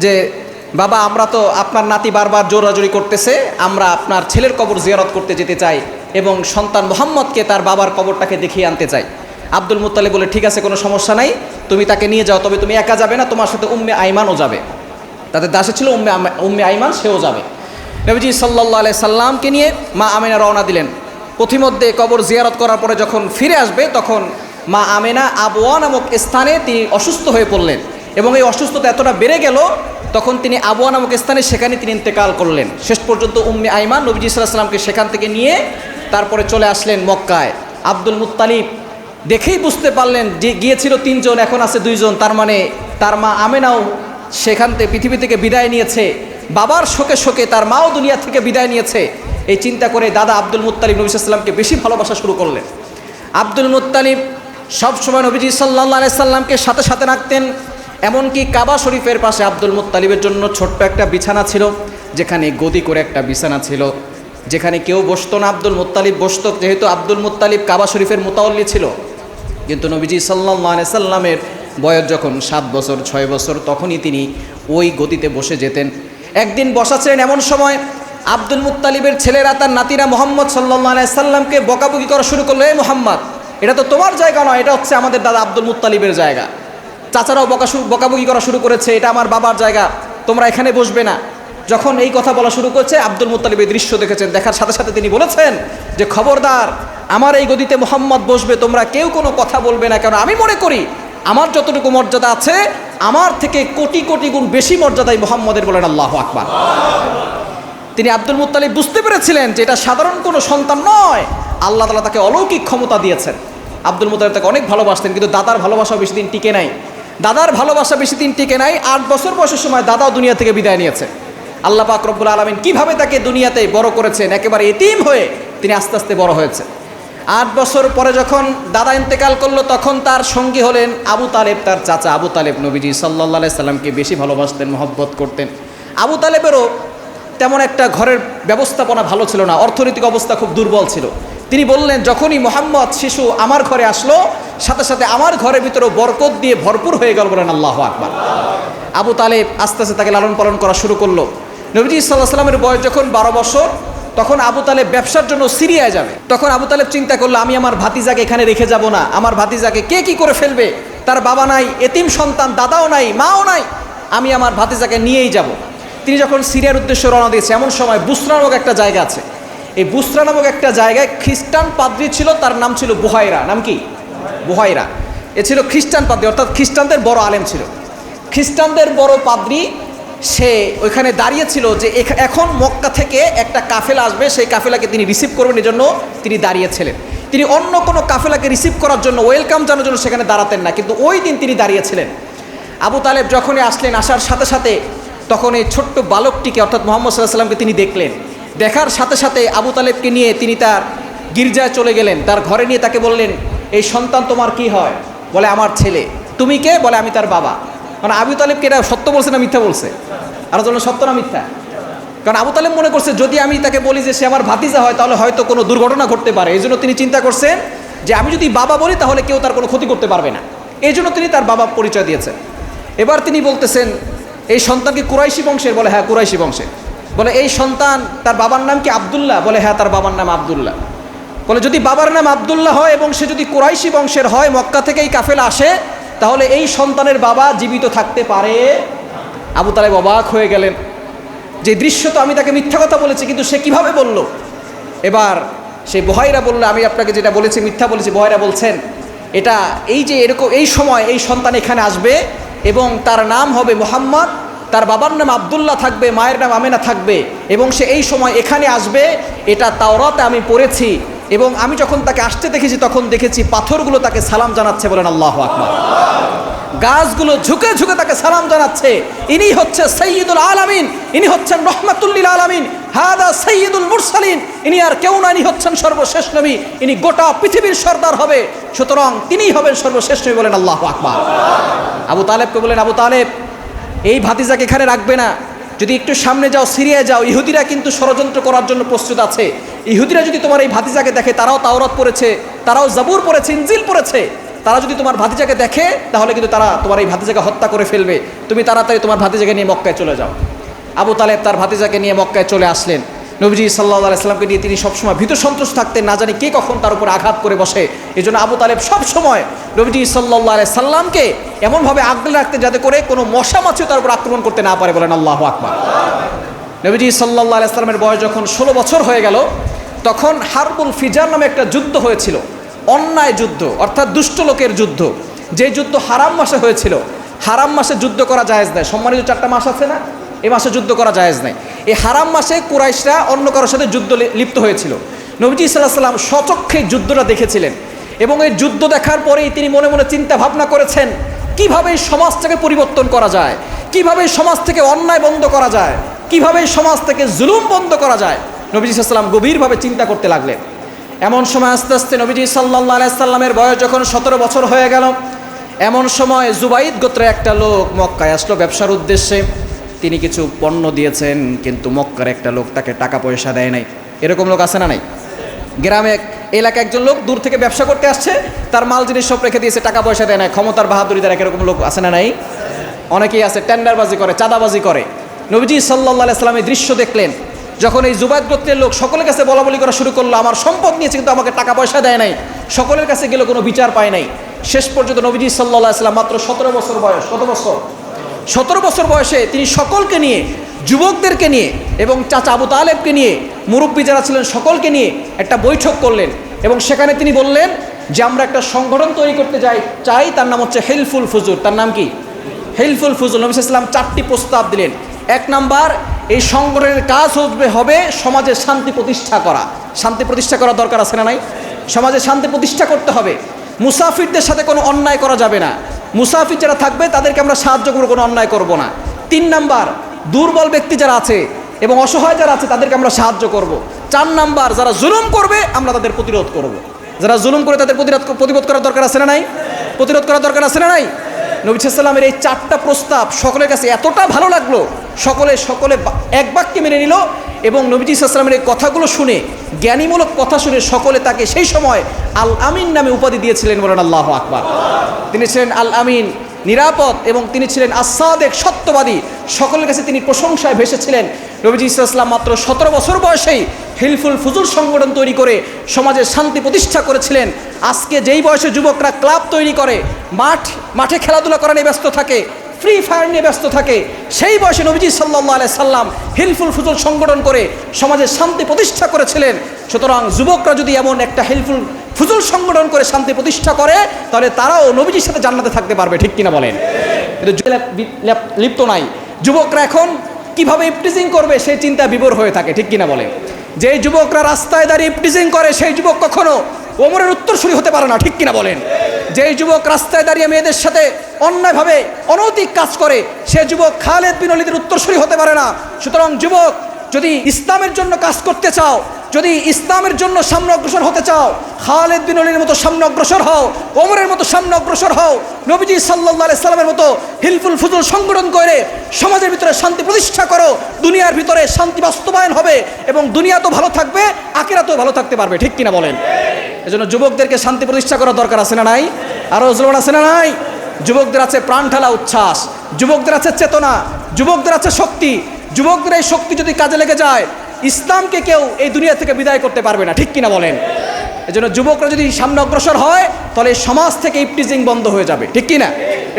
যে বাবা আমরা তো আপনার নাতি বারবার জোরাজোরি করতেছে, আমরা আপনার ছেলের কবর জিয়ারত করতে যেতে চাই এবং সন্তান মোহাম্মদকে তার বাবার কবরটাকে দেখিয়ে আনতে চাই। আব্দুল মুত্তালিব বলে ঠিক আছে, কোনো সমস্যা নাই, তুমি তাকে নিয়ে যাও, তবে তুমি একা যাবে না, তোমার সাথে উম্মে আইমানও যাবে। তাদের দাসে ছিল উম্মে আইমান, সেও যাবে। নবীজি সাল্লাল্লাহু আলাইহি সাল্লামকে নিয়ে মা আমিনা রওনা দিলেন। পথিমধ্যে কবর জিয়ারত করার পরে যখন ফিরে আসবে তখন মা আমিনা আবওয়া নামক স্থানে তিনি অসুস্থ হয়ে পড়লেন এবং এই অসুস্থতা এতটা বেড়ে গেল তখন তিনি আবওয়া নামক স্থানে সেখানে তিনি ইন্তেকাল করলেন। শেষ পর্যন্ত উম্মে আইমান নবীজি সাল্লাল্লাহু আলাইহি সাল্লামকে সেখান থেকে নিয়ে তারপরে চলে আসলেন মক্কায়। আব্দুল মুত্তালিব দেখেই বুঝতে পারলেন যে গিয়েছিল 3 জন, এখন আছে 2 জন, তার মানে তার মা আমেনাও সেখান থেকে পৃথিবী থেকে বিদায় নিয়েছে, বাবার শোকে শোকে তার মাও দুনিয়া থেকে বিদায় নিয়েছে। এই চিন্তা করে দাদা আব্দুল মুত্তালিব নবী সাল্লাল্লাহু আলাইহি সাল্লামকে বেশি ভালোবাসা শুরু করলেন। আব্দুল মুত্তালিব সবসময় নবীজি সাল্লাল্লাহু আলাইহি সাল্লামকে সাথে সাথে রাখতেন। এমনকি কাবা শরীফের পাশে আব্দুল মুত্তালিবের জন্য ছোট্ট একটা বিছানা ছিল, যেখানে গদি করে একটা বিছানা ছিল। যেখানে কেউ বসতো না, আব্দুল মুত্তালিব বসতো, যেহেতু আব্দুল মুত্তালিব কাবা শরীফের মুতাওয়াল্লি ছিল। কিন্তু নবীজি সাল্লাল্লাহু আলাইহি সাল্লামের বয়স যখন 7 বছর 6 বছর তখনই তিনি ওই গদিতে বসে যেতেন। একদিন বসাচ্ছিলেন, এমন সময় আব্দুল মুত্তালিবের ছেলেরা তার নাতিরা মুহাম্মদ সাল্লাল্লাহু আলাইহি সাল্লামকে বকাবকি করা শুরু করলো, এই মুহাম্মদ, এটা তো তোমার জায়গা নয়, এটা হচ্ছে আমাদের দাদা আব্দুল মুত্তালিবের জায়গা। চাচারাও বকাবকি করা শুরু করেছে, এটা আমার বাবার জায়গা, তোমরা এখানে বসবে না। যখন এই কথা বলা শুরু করছে, আব্দুল মুত্তালিব এই দৃশ্য দেখেছেন, দেখার সাথে সাথে তিনি বলেছেন যে খবরদার, আমার এই গদিতে মুহাম্মদ বসবে, তোমরা কেউ কোনো কথা বলবে না, কারণ আমি মনে করি আমার যতটুকু মর্যাদা আছে আমার থেকে কোটি কোটি গুণ বেশি মর্যাদাই মুহাম্মদের। বলেন আল্লাহু আকবার। তিনি আব্দুল মুত্তালিব বুঝতে পেরেছিলেন যে এটা সাধারণ কোনো সন্তান নয়, আল্লাহ তাআলা তাকে অলৌকিক ক্ষমতা দিয়েছেন। আব্দুল মুত্তালিব তাকে অনেক ভালোবাসতেন, কিন্তু দাদার ভালোবাসা বেশি দিন টিকে নাই। 8 বছর বয়সের সময় দাদাও দুনিয়া থেকে বিদায় নিয়েছে। আল্লাহ পাক রব্বুল আলামিন কিভাবে তাকে দুনিয়াতে বড় করেছেন, একেবারে এতিম হয়ে তিনি আস্তে আস্তে বড় হয়েছে। 8 বছর পরে যখন দাদা ইন্তেকাল করলো, তখন তার সঙ্গী হলেন আবু তালেব, তার চাচা। আবু তালেব নবীজি সাল্লাল্লাহু আলাইহি সাল্লামকে বেশি ভালোবাসতেন, মহব্বত করতেন। আবু তালেবেরও তেমন একটা ঘরের ব্যবস্থাপনা ভালো ছিল না, অর্থনৈতিক অবস্থা খুব দুর্বল ছিল। তিনি বললেন, যখনই মুহাম্মদ শিশু আমার ঘরে আসলো, সাথে সাথে আমার ঘরের ভিতরে বরকত দিয়ে ভরপুর হয়ে গেল। বলেন আল্লাহু আকবার। আবু তালেব আস্তে আস্তে তাকে লালন পালন করা শুরু করলো। নবীজি সাল্লাল্লাহু আলাইহি সাল্লামের বয়স যখন 12 বছর, তখন আবু তালেব ব্যবসার জন্য সিরিয়ায় যাবে। তখন আবু তালেব চিন্তা করলো, আমি আমার ভাতিজাকে এখানে রেখে যাব না, আমার ভাতিজাকে কে কি করে ফেলবে, তার বাবা নাই, এতিম সন্তান, দাদাও নাই, মাও নাই, আমি আমার ভাতিজাকে নিয়েই যাব। তিনি যখন সিরিয়ার উদ্দেশ্যে রওনা দিয়েছে, এমন সময় বুসরা নামক একটা জায়গা আছে। এই বুসরা নামক একটা জায়গায় খ্রিস্টান পাদ্রী ছিল, তার নাম ছিল বুহাইরা। নাম কি? বুহাইরা। এ ছিল খ্রিস্টান পাদ্রী, অর্থাৎ খ্রিস্টানদের বড় আলেম ছিল। খ্রিস্টানদের বড় পাদ্রী সে ওইখানে দাঁড়িয়েছিল যে এখন মক্কা থেকে একটা কাফেলা আসবে, সেই কাফেলাকে তিনি রিসিভ করবেন, এই জন্য তিনি দাঁড়িয়েছিলেন। তিনি অন্য কোনো কাফেলাকে রিসিভ করার জন্য, ওয়েলকাম জানানোর জন্য সেখানে দাঁড়াতেন না, কিন্তু ওই দিন তিনি দাঁড়িয়েছিলেন। আবু তালেব যখনই আসলেন, আসার সাথে সাথে তখন এই ছোট্ট বালকটিকে, অর্থাৎ মুহাম্মদ সাল্লাল্লাহু আলাইহি সাল্লামকে তিনি দেখলেন। দেখার সাথে সাথে আবু তালেবকে নিয়ে তিনি তার গির্জায় চলে গেলেন, তার ঘরে নিয়ে তাকে বললেন, এই সন্তান তোমার কি হয়? বলে আমার ছেলে। তুমি কে? বলে আমি তার বাবা। মানে আবু তালেবকে এটা সত্য বলছে না মিথ্যা বলছে? আর জন্য সত্য না মিথ্যা? কারণ আবু তালেব মনে করছে যদি আমি তাকে বলি যে সে আমার ভাতিজা হয়, তাহলে হয়তো কোনো দুর্ঘটনা ঘটতে পারে। এই জন্য তিনি চিন্তা করছেন যে আমি যদি বাবা বলি তাহলে কেউ তার কোনো ক্ষতি করতে পারবে না, এই জন্য তিনি তার বাবা পরিচয় দিয়েছেন। এবার তিনি বলতেছেন, এই সন্তান কি কুরাইশি বংশের? বলে হ্যাঁ কুরাইশি বংশের। বলে এই সন্তান, তার বাবার নাম কি আব্দুল্লাহ? বলে হ্যাঁ তার বাবার নাম আব্দুল্লাহ। বলে যদি বাবার নাম আব্দুল্লাহ হয় এবং সে যদি কুরাইশি বংশের হয়, মক্কা থেকে এই কাফেলা আসে, তাহলে এই সন্তানের বাবা জীবিত থাকতে পারে? আবু তালেব অবাক হয়ে গেলেন যে দৃশ্য, তো আমি তাকে মিথ্যা কথা বলেছি, কিন্তু সে কিভাবে বলল? এবার সেই বুহাইরা বলল, আমি আপনাকে যেটা বলেছি মিথ্যা বলেছি। বুহাইরা বলছেন, এটা এই যে এরকম এই সময় এই সন্তান এখানে আসবে এবং তার নাম হবে মুহাম্মদ, তার বাবার নাম আব্দুল্লাহ থাকবে, মায়ের নাম আমেনা থাকবে, এবং সে এই সময় এখানে আসবে, এটা তাওরাতে আমি পড়েছি। এবং আমি যখন তাকে আসতে দেখেছি, তখন দেখেছি পাথরগুলো তাকে সালাম জানাচ্ছে। বলেন আল্লাহু আকবার। গাছগুলো ঝুঁকে ঝুঁকে তাকে সালাম জানাচ্ছে। ইনি হচ্ছে সাইয়্যিদুল আলামিন, ইনি হচ্ছেন রহমাতুল লিল আলামিন, হাদা সাইয়্যিদুল মুরসালিন। ইনি আর কেউ না, ইনি হচ্ছেন সর্বশেষ নবী, ইনি গোটা পৃথিবীর সর্দার হবে, সুতরাং তিনিই হবেন সর্বশেষ নবী। বলেন আল্লাহু আকবার। আবু তালেবকে বলেন, আবু তালেব, এই ভাতিজাকে এখানে রাখবে না, যদি একটু সামনে যাও, সিরিয়ায় যাও, ইহুদিরা কিন্তু ষড়যন্ত্র করার জন্য প্রস্তুত আছে। ইহুদিরা যদি তোমার এই ভাতিজাকে দেখে, তারাও তাওরাত পড়েছে, তারাও জাবুর পড়েছে, ইনজিল পড়েছে, তারা যদি তোমার ভাতিজাকে দেখে, তাহলে কিন্তু তারা তোমার এই ভাতিজাকে হত্যা করে ফেলবে। তুমি তাড়াতাড়ি তোমার ভাতিজাকে নিয়ে মক্কায় চলে যাও। আবু তালেব তার ভাতিজাকে নিয়ে মক্কায় চলে আসলেন। নবীজি সাল্লাল্লাহু আলাইহি সাল্লামকে নিয়ে তিনি সবসময় ভীত সন্ত্রস্ত থাকতেন, না জানি কে কখন তার উপর আঘাত করে বসে। এই জন্য আবু তালেব সবসময় নবীজি সাল্লাল্লাহু আলাইহি সাল্লামকে এমনভাবে আগলে রাখতেন যাতে করে কোনো মশা মাছিও তার উপর আক্রমণ করতে না পারে। বলেন আল্লাহু আকবার। নবীজি সাল্লাল্লাহু আলাইহি সাল্লামের বয়স যখন 16 বছর হয়ে গেল, তখন হারবুল ফিজার নামে একটা যুদ্ধ হয়েছিল, অন্যায় যুদ্ধ, অর্থাৎ দুষ্ট লোকের যুদ্ধ। যে যুদ্ধ হারাম মাসে হয়েছিল। হারাম মাসে যুদ্ধ করা জায়েজ নাই। সম্মানিত 4টা মাস আছে না, এই মাসে যুদ্ধ করা জায়েজ নাই। এই হারাম মাসে কুরাইশরা অন্য কারোর সাথে যুদ্ধ লিপ্ত হয়েছিল। নবীজি সাল্লাল্লাহু আলাইহি সাল্লাম স্বচক্ষে যুদ্ধটা দেখেছিলেন, এবং এই যুদ্ধ দেখার পরেই তিনি মনে মনে চিন্তা ভাবনা করেছেন কিভাবে এই সমাজটাকে পরিবর্তন করা যায়, কিভাবে এই সমাজ থেকে অন্যায় বন্ধ করা যায়, কিভাবে এই সমাজ থেকে জুলুম বন্ধ করা যায়। নবীজি সাল্লাল্লাহু আলাইহি সাল্লাম গভীরভাবে চিন্তা করতে লাগলেন। এমন সময় আস্তে আস্তে নবীজি সাল্লাল্লাহু আলাইহি সাল্লামের বয়স যখন 17 বছর হয়ে গেল, এমন সময় জুবাইদ গোত্রের একটা লোক মক্কায় আসলো ব্যবসার উদ্দেশ্যে। তিনি কিছু পণ্য দিয়েছেন, কিন্তু মক্কার একটা লোক তাকে টাকা পয়সা দেয় নাই। এরকম লোক আছে না নাই? গ্রামে এলাকায় একজন লোক দূর থেকে ব্যবসা করতে আসছে, তার মাল জিনিস সব রেখে দিয়েছে, টাকা পয়সা দেয় না, ক্ষমতার বাহাদুরি দ্বারা এরকম লোক আছে না নাই? অনেকেই আছে টেন্ডারবাজি করে, চাঁদাবাজি করে। নবীজি সাল্লাল্লাহু আলাইহি সাল্লাম এই দৃশ্য দেখলেন, যখন এই জুবাইর গোত্রের লোক সকলের কাছে বলাবলি করা শুরু করলো, আমার সম্পদ নিয়েছে কিন্তু আমাকে টাকা পয়সা দেয় নাই, সকলের কাছে গেলে কোনো বিচার পায় নাই। শেষ পর্যন্ত নবীজি সাল্লাল্লাহু আলাইহি সাল্লাম মাত্র 17 বছর বয়স, কত বছর? 17 বছর বয়সে তিনি সকলকে নিয়ে, যুবকদেরকে নিয়ে এবং চাচা আবু তালেবকে নিয়ে, মুরব্বী যারা ছিলেন সকলকে নিয়ে একটা বৈঠক করলেন এবং সেখানে তিনি বললেন যে আমরা একটা সংগঠন তৈরি করতে চাই, তার নাম হচ্ছে হিলফুল ফুজুর। তার নাম কি? হিলফুল ফুজুর। নবী সাল্লাল্লাহু আলাইহি ওয়াসাল্লাম 4টি প্রস্তাব দিলেন। 1 নাম্বার, এই সংগঠনের কাজ হবে সমাজে শান্তি প্রতিষ্ঠা করা। শান্তি প্রতিষ্ঠা করার দরকার আছে না নাই? সমাজে শান্তি প্রতিষ্ঠা করতে হবে। মুসাফিরদের সাথে কোনো অন্যায় করা যাবে না। মুসাফির যারা থাকবে তাদেরকে আমরা সাহায্য করবো, কোনো অন্যায় করব না। 3 নাম্বার, দুর্বল ব্যক্তি যারা আছে এবং অসহায় যারা আছে তাদেরকে আমরা সাহায্য করব। 4 নাম্বার, যারা জুলুম করবে আমরা তাদের প্রতিরোধ করব। যারা জুলুম করে তাদের প্রতিরোধ করার দরকার আছে না নাই? প্রতিরোধ করার দরকার আছে না নাই? নবী সাল্লাল্লাহু আলাইহি ওয়াসাল্লামের এই 4টা প্রস্তাব সকলের কাছে এতটা ভালো লাগলো, সকলে এক বাক্যে মেনে নিল এবং নবীজি সাল্লাল্লাহু আলাইহি ওয়াসাল্লামের এই কথাগুলো শুনে, জ্ঞানীমূলক কথা শুনে সকলে তাকে সেই সময় আল আমিন নামে উপাধি দিয়েছিলেন। বলেন আল্লাহু আকবার। তিনি ছিলেন আল আমিন, নিরাপদ, এবং তিনি ছিলেন আস-সাদিক, সত্যবাদী। সকলের কাছে তিনি প্রশংসায় ভেসেছিলেন। নবীজি সাল্লাল্লাহু আলাইহি ওয়াসাল্লাম মাত্র 17 বছর বয়সেই হিলফুল ফুজুর সংগঠন তৈরি করে সমাজে শান্তি প্রতিষ্ঠা করেছিলেন। আজকে যেই বয়সে যুবকরা ক্লাব তৈরি করে, মাঠে খেলাধুলা করা নিয়ে ব্যস্ত থাকে, ফ্রি ফায়ার নিয়ে ব্যস্ত থাকে, সেই বয়সে নবীজি সাল্লাল্লাহু আলাইহি সাল্লাম হিলফুল ফুজুর সংগঠন করে সমাজে শান্তি প্রতিষ্ঠা করেছিলেন। সুতরাং যুবকরা যদি এমন একটা হিলফুল ফুজুর সংগঠন করে শান্তি প্রতিষ্ঠা করে, তাহলে তারাও নবীজির সাথে জান্নাতে থাকতে পারবে। ঠিক কিনা বলেন? লিপ্ত নাই। যুবকরা এখন কিভাবে ইফটিজিং করবে সেই চিন্তা বিভোর হয়ে থাকে। ঠিক কিনা বলেন? যেই যুবকরা রাস্তায় দাঁড়িয়ে ইফটিজিং করে সেই যুবক কখনো ওমরের উত্তরসূরি হতে পারে না। ঠিক কিনা বলেন? যেই যুবক রাস্তায় দাঁড়িয়ে মেয়েদের সাথে অন্যায়ভাবে অনৈতিক কাজ করে সে যুবক খালেদ বিন ওলীদের উত্তরসূরি হতে পারে না। সুতরাং যুবক, যদি ইসলামের জন্য কাজ করতে চাও, যদি ইসলামের জন্য সামনে অগ্রসর হতে চাও, খালেদ বিন ওলীর মতো সামনে অগ্রসর হও, ওমরের মতো সামনে অগ্রসর হও, নবীজি সাল্লাল্লাহু আলাইহি সাল্লামের মতো হিলফুল ফুজুর সংগঠন করে সমাজের ভিতরে শান্তি প্রতিষ্ঠা করো। দুনিয়ার ভিতরে শান্তি বাস্তবায়ন হবে এবং দুনিয়া তো ভালো থাকবে, আখিরাতেও ভালো থাকতে পারবে। ঠিক কিনা বলেন? এজন্য যুবকদেরকে শান্তি প্রতিষ্ঠা করার দরকার আছে না নাই? আরো জোর আছে না নাই? যুবকদের আছে প্রাণ ঢালা উচ্ছ্বাস, যুবকদের আছে চেতনা, যুবকদের আছে শক্তি। যুবকদের এই শক্তি যদি কাজে লেগে যায়, ইসলামকে কেউ এই দুনিয়া থেকে বিদায় করতে পারবে না। ঠিক কিনা বলেন? এজন্য যুবকরা যদি সামনে অগ্রসর হয়, তাহলে এই সমাজ থেকে ইফটিজিং বন্ধ হয়ে যাবে। ঠিক কিনা?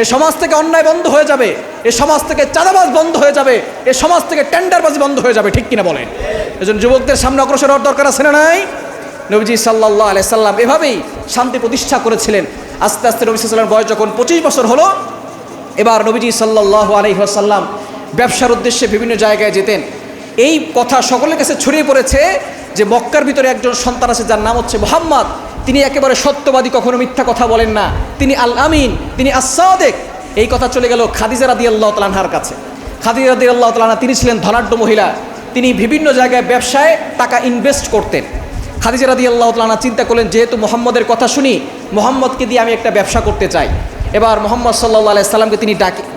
এই সমাজ থেকে অন্যায় বন্ধ হয়ে যাবে, এই সমাজ থেকে চাঁদাবাজ বন্ধ হয়ে যাবে, এই সমাজ থেকে টেন্ডারবাজি বন্ধ হয়ে যাবে। ঠিক কিনা বলেন? এজন্য যুবকদের সামনে অগ্রসর হওয়ার দরকার আছে না নাই? নবীজি সাল্লাল্লাহু আলাইহি সাল্লাম এভাবেই শান্তি প্রতিষ্ঠা করেছিলেন। আস্তে আস্তে নবী সাল্লাল্লাহু আলাইহি ওয়াসাল্লামের বয়স যখন 25 বছর হলো, এবার নবীজি সাল্লাল্লাহু আলাইহি ওয়াসাল্লাম ব্যবসার উদ্দেশ্যে বিভিন্ন জায়গায় যেতেন। এই কথা সকলের কাছে ছড়িয়ে পড়েছে যে মক্কার ভিতরে একজন সন্তান আছে যার নাম হচ্ছে মুহাম্মদ। তিনি একেবারে সত্যবাদী, কখনো মিথ্যা কথা বলেন না, তিনি আল আমিন, তিনি আস-সাদিক। এই কথা চলে গেল খাদিজা রাদিয়াল্লাহু তাআলা আনহার কাছে। খাদিজা রাদিয়াল্লাহু তাআলা আনহা তিনি ছিলেন ধনাঢ্য মহিলা, তিনি বিভিন্ন জায়গায় ব্যবসায় টাকা ইনভেস্ট করতেন। খাদিজা রাদিয়াল্লাহু তাআলা আনহা চিন্তা করলেন, যেহেতু মুহাম্মদের কথা শুনি, মুহাম্মদকে দিয়ে আমি একটা ব্যবসা করতে চাই। এবার মুহাম্মদ সাল্লাল্লাহু আলাইহি সাল্লামকে তিনি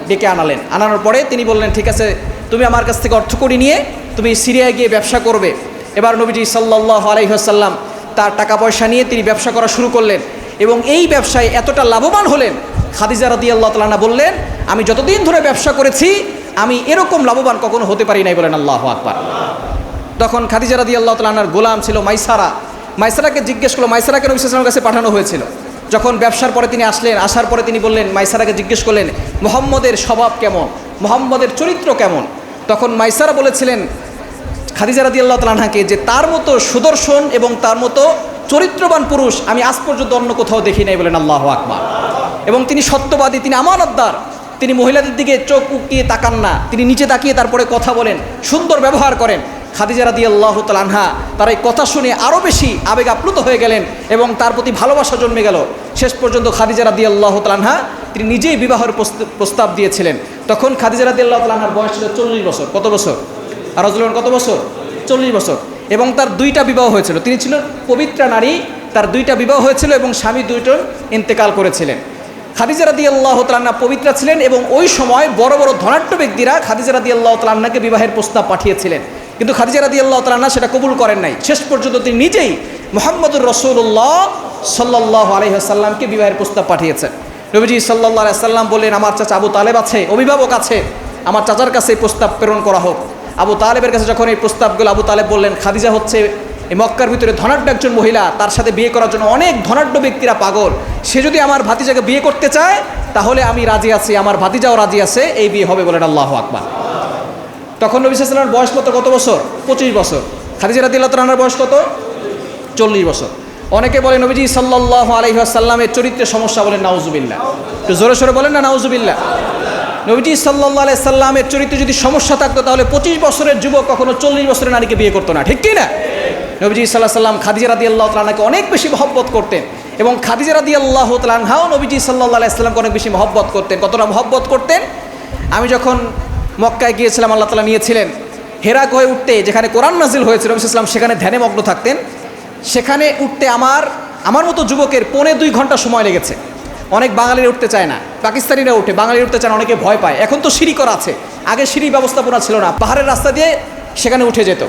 ডেকে আনালেন। আনানোর পরে তিনি বললেন, ঠিক আছে, তুমি আমার কাছ থেকে অর্থকড়ি নিয়ে তুমি সিরিয়ায় গিয়ে ব্যবসা করবে। এবার নবীজি সাল্লাল্লাহু আলাইহি ওয়াসাল্লাম তার টাকা পয়সা নিয়ে তিনি ব্যবসা করা শুরু করলেন এবং এই ব্যবসায় এতটা লাভবান হলেন, খাদিজা রাদিয়াল্লাহু তাআলা আনহা বললেন, আমি যতদিন ধরে ব্যবসা করেছি আমি এরকম লাভবান কখনো হতে পারি নাই। বলেন আল্লাহু আকবার। তখন খাদিজা রাদিয়াল্লাহু তাআলা আনহার গোলাম ছিল মাইসারা। মাইসারাকে জিজ্ঞেস করলো, মাইসারাকে নবী সাল্লাল্লাহু আলাইহি ওয়াসাল্লামের কাছে পাঠানো হয়েছিল। যখন ব্যবসার পরে তিনি আসলেন, আসার পরে তিনি বললেন, মাইসারাকে জিজ্ঞেস করলেন, মুহাম্মদের স্বভাব কেমন, মুহাম্মদের চরিত্র কেমন? তখন মাইসারা বলেছিলেন খাদিজা রাদিয়াল্লাহু তাআলা আনহাকে যে তার মতো সুদর্শন এবং তার মতো চরিত্রবান পুরুষ আমি আজ পর্যন্ত অন্য কোথাও দেখি নাই। বলেন আল্লাহু আকবার। এবং তিনি সত্যবাদী, তিনি আমানতদার, তিনি মহিলাদের দিকে চোখ উকিয়ে তাকান না, তিনি নিচে তাকিয়ে তারপরে কথা বলেন, সুন্দর ব্যবহার করেন। খাদিজা রাদিয়াল্লাহু তাআলা আনহা তার এই কথা শুনে আরও বেশি আবেগ আপ্লুত হয়ে গেলেন এবং তার প্রতি ভালোবাসা জন্মে গেল। শেষ পর্যন্ত খাদিজা রাদিয়াল্লাহু তাআলা আনহা তিনি নিজেই বিবাহের প্রস্তাব দিয়েছিলেন। তখন খাদিজা রাদিয়াল্লাহু তাআলা আনহার বয়স ছিল 40 বছর। কত বছর? আর রাজুলের কত বছর? 40 বছর। এবং তার 2টা বিবাহ হয়েছিল। তিনি ছিলেন পবিত্রা নারী, তার 2টা বিবাহ হয়েছিল এবং স্বামী 2জন ইন্তেকাল করেছিলেন। খাদিজা রাদিয়াল্লাহু তাআলা আনহা পবিত্রা ছিলেন এবং ওই সময় বড় বড় ধনাঢ্য ব্যক্তিরা খাদিজা রাদিয়াল্লাহু তাআলা আনহাকে বিবাহের প্রস্তাব পাঠিয়েছিলেন। কিন্তু খাদিজা রাদিয়াল্লাহু তাআলা আনহা সেটা কবুল করেন নাই। শেষ পর্যন্ত তিনি নিজেই মুহাম্মদুর রাসূলুল্লাহ সাল্লাল্লাহু আলাইহি ওয়াসাল্লামকে বিবাহের প্রস্তাব পাঠিয়েছেন। নবীজি সাল্লাল্লাহু আলাইহি ওয়াসাল্লাম বললেন, আমার চাচা আবু তালেব আছে, অভিভাবক আছে, আমার চাচার কাছে এই প্রস্তাব প্রেরণ করা হোক। আবু তালেবের কাছে যখন এই প্রস্তাবগুলো, আবু তালেব বললেন, খাদিজা হচ্ছে এই মক্কার ভিতরে ধনাঢ্য একজন মহিলা, তার সাথে বিয়ে করার জন্য অনেক ধনাঢ্য ব্যক্তিরা পাগল, সে যদি আমার ভাতিজাকে বিয়ে করতে চায় তাহলে আমি রাজি আছি, আমার ভাতিজাও রাজি আছে, এই বিয়ে হবে, বলেন আল্লাহু আকবার। তখন নবী সাল্লাল্লাহু আলাইহি ওয়াসাল্লামের বয়স কত বছর? 25 বছর। খাদিজা রাদিয়াল্লাহু তাআলার বয়স কত? 40 বছর। অনেকে বলে নবীজি সাল্লাল্লাহু আলাইহি ওয়াসাল্লামের চরিত্রের সমস্যা, বলেন নাউজুবিল্লাহ। একটু জোরে সোরে বলেন না নাউজুবিল্লাহ। নবীজি সাল্লাল্লাহু আলাইহি সাল্লামের চরিত্রে যদি সমস্যা থাকতো তাহলে 25 বছরের যুবক কখনো 40 বছরের নারীকে বিয়ে করতো না, ঠিক কি না? নবীজি সাল্লাল্লাহু আলাইহি সাল্লাম খাদিজা রাদিয়াল্লাহু তাআলা আনহাকে অনেক বেশি মহব্বত করতেন, এবং খাদিজা রাদিয়াল্লাহু তাআলা আনহাও নবীজি সাল্লাল্লাহু আলাইহি সাল্লামকে অনেক বেশি মহব্বত করতেন। কতটা মহব্বত করতেন? আমি যখন মক্কায় গিয়েছিলাম, আল্লাহ তাআলা নিয়েছিলেন, হেরা গুহায় উঠতে, যেখানে কোরআন নাজিল হয়েছিল, নবী সাল্লাল্লাহু আলাইহি সাল্লাম সেখানে ধ্যানে মগ্ন থাকতেন। সেখানে উঠতে আমার মতো যুবকের 2.25 ঘন্টা সময় লেগেছে। অনেক বাঙালিরা উঠতে চায় না, পাকিস্তানিরা উঠে, বাঙালি উঠতে চায় না, অনেকে ভয় পায়। এখন তো সিঁড়ি করা আছে, আগে সিঁড়ি ব্যবস্থাপনা ছিল না, পাহাড়ের রাস্তা দিয়ে সেখানে উঠে যেত।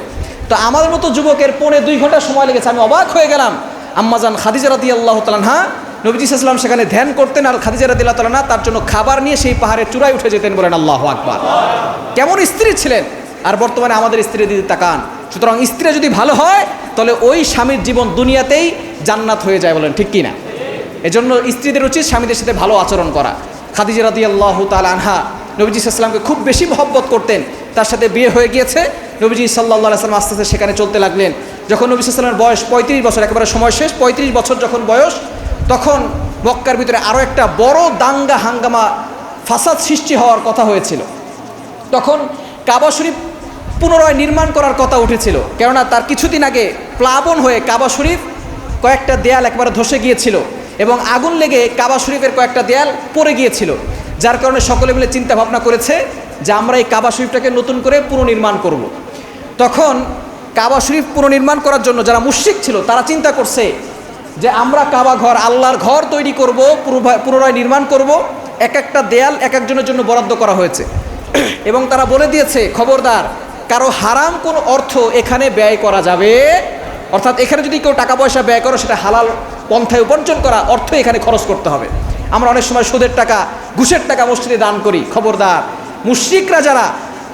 তো আমার মতো যুবকের 2.25 ঘন্টা সময় লেগেছে। আমি অবাক হয়ে গেলাম। আম্মাজান খাদিজা রাদিয়াল্লাহু তাআলা আনহা, নবীজি সাল্লাল্লাহু আলাইহি ওয়াসাল্লাম সেখানে ধ্যান করতেন, আর খাদিজা রাদিয়াল্লাহু তাআলা আনহা তার জন্য খাবার নিয়ে সেই পাহাড়ের চূড়ায় উঠে যেতেন, বলেন আল্লাহু আকবার। কেমন স্ত্রী ছিলেন! আর বর্তমানে আমাদের স্ত্রীর দিকে তাকান। সুতরাং স্ত্রী যদি ভালো হয় তাহলে ওই স্বামীর জীবন দুনিয়াতেই জান্নাত হয়ে যায়, বলেন ঠিক কি না? এজন্য স্ত্রীদের উচিত স্বামীদের সাথে ভালো আচরণ করা। খাদিজা রাদিয়াল্লাহু তাআলা আনহা নবীজি সাল্লাল্লাহু আলাইহি ওয়াসাল্লামকে খুব বেশি মহব্বত করতেন, তার সাথে বিয়ে হয়ে গিয়েছে। নবীজি সাল্লাল্লাহু আলাইহি ওয়াসাল্লাম আস্তে আস্তে সেখানে চলতে লাগলেন। যখন নবী সাল্লাল্লাহু আলাইহি ওয়াসাল্লামের বয়স 35 বছর, একেবারে সময় শেষ, 35 বছর যখন বয়স, তখন মক্কার ভিতরে আরও একটা বড় দাঙ্গা হাঙ্গামা ফাসাদ সৃষ্টি হওয়ার কথা হয়েছিল। তখন কাবা শরীফ পুনরায় নির্মাণ করার কথা উঠেছিল, কেননা তার কিছুদিন আগে প্লাবন হয়ে কাবা শরীফ কয়েকটা দেয়াল একবারে ধসে গিয়েছিল, এবং আগুন লেগে কাবা শরীফের কয়েকটা দেয়াল পড়ে গিয়েছিল, যার কারণে সকলে মিলে চিন্তা ভাবনা করেছে যে আমরা এই কাবা শরীফটাকে নতুন করে পুনর্নির্মাণ করব। তখন কাবা শরীফ পুনর্নির্মাণ করার জন্য যারা মুশরিক ছিল তারা চিন্তা করছে যে আমরা কাবা ঘর, আল্লাহর ঘর তৈরি করব, পুনরায় নির্মাণ করব। এক একটা দেয়াল এক একজনের জন্য বরাদ্দ করা হয়েছে, এবং তারা বলে দিয়েছে, খবরদার, কারো হারাম কোনো অর্থ এখানে ব্যয় করা যাবে, অর্থাৎ এখানে যদি কেউ টাকা পয়সা ব্যয় করো সেটা হালাল পন্থায় উপার্জন করা অর্থ এখানে খরচ করতে হবে। আমরা অনেক সময় সুদের টাকা, ঘুষের টাকা মসজিদে দান করি। খবরদার, মুশরিকরা যারা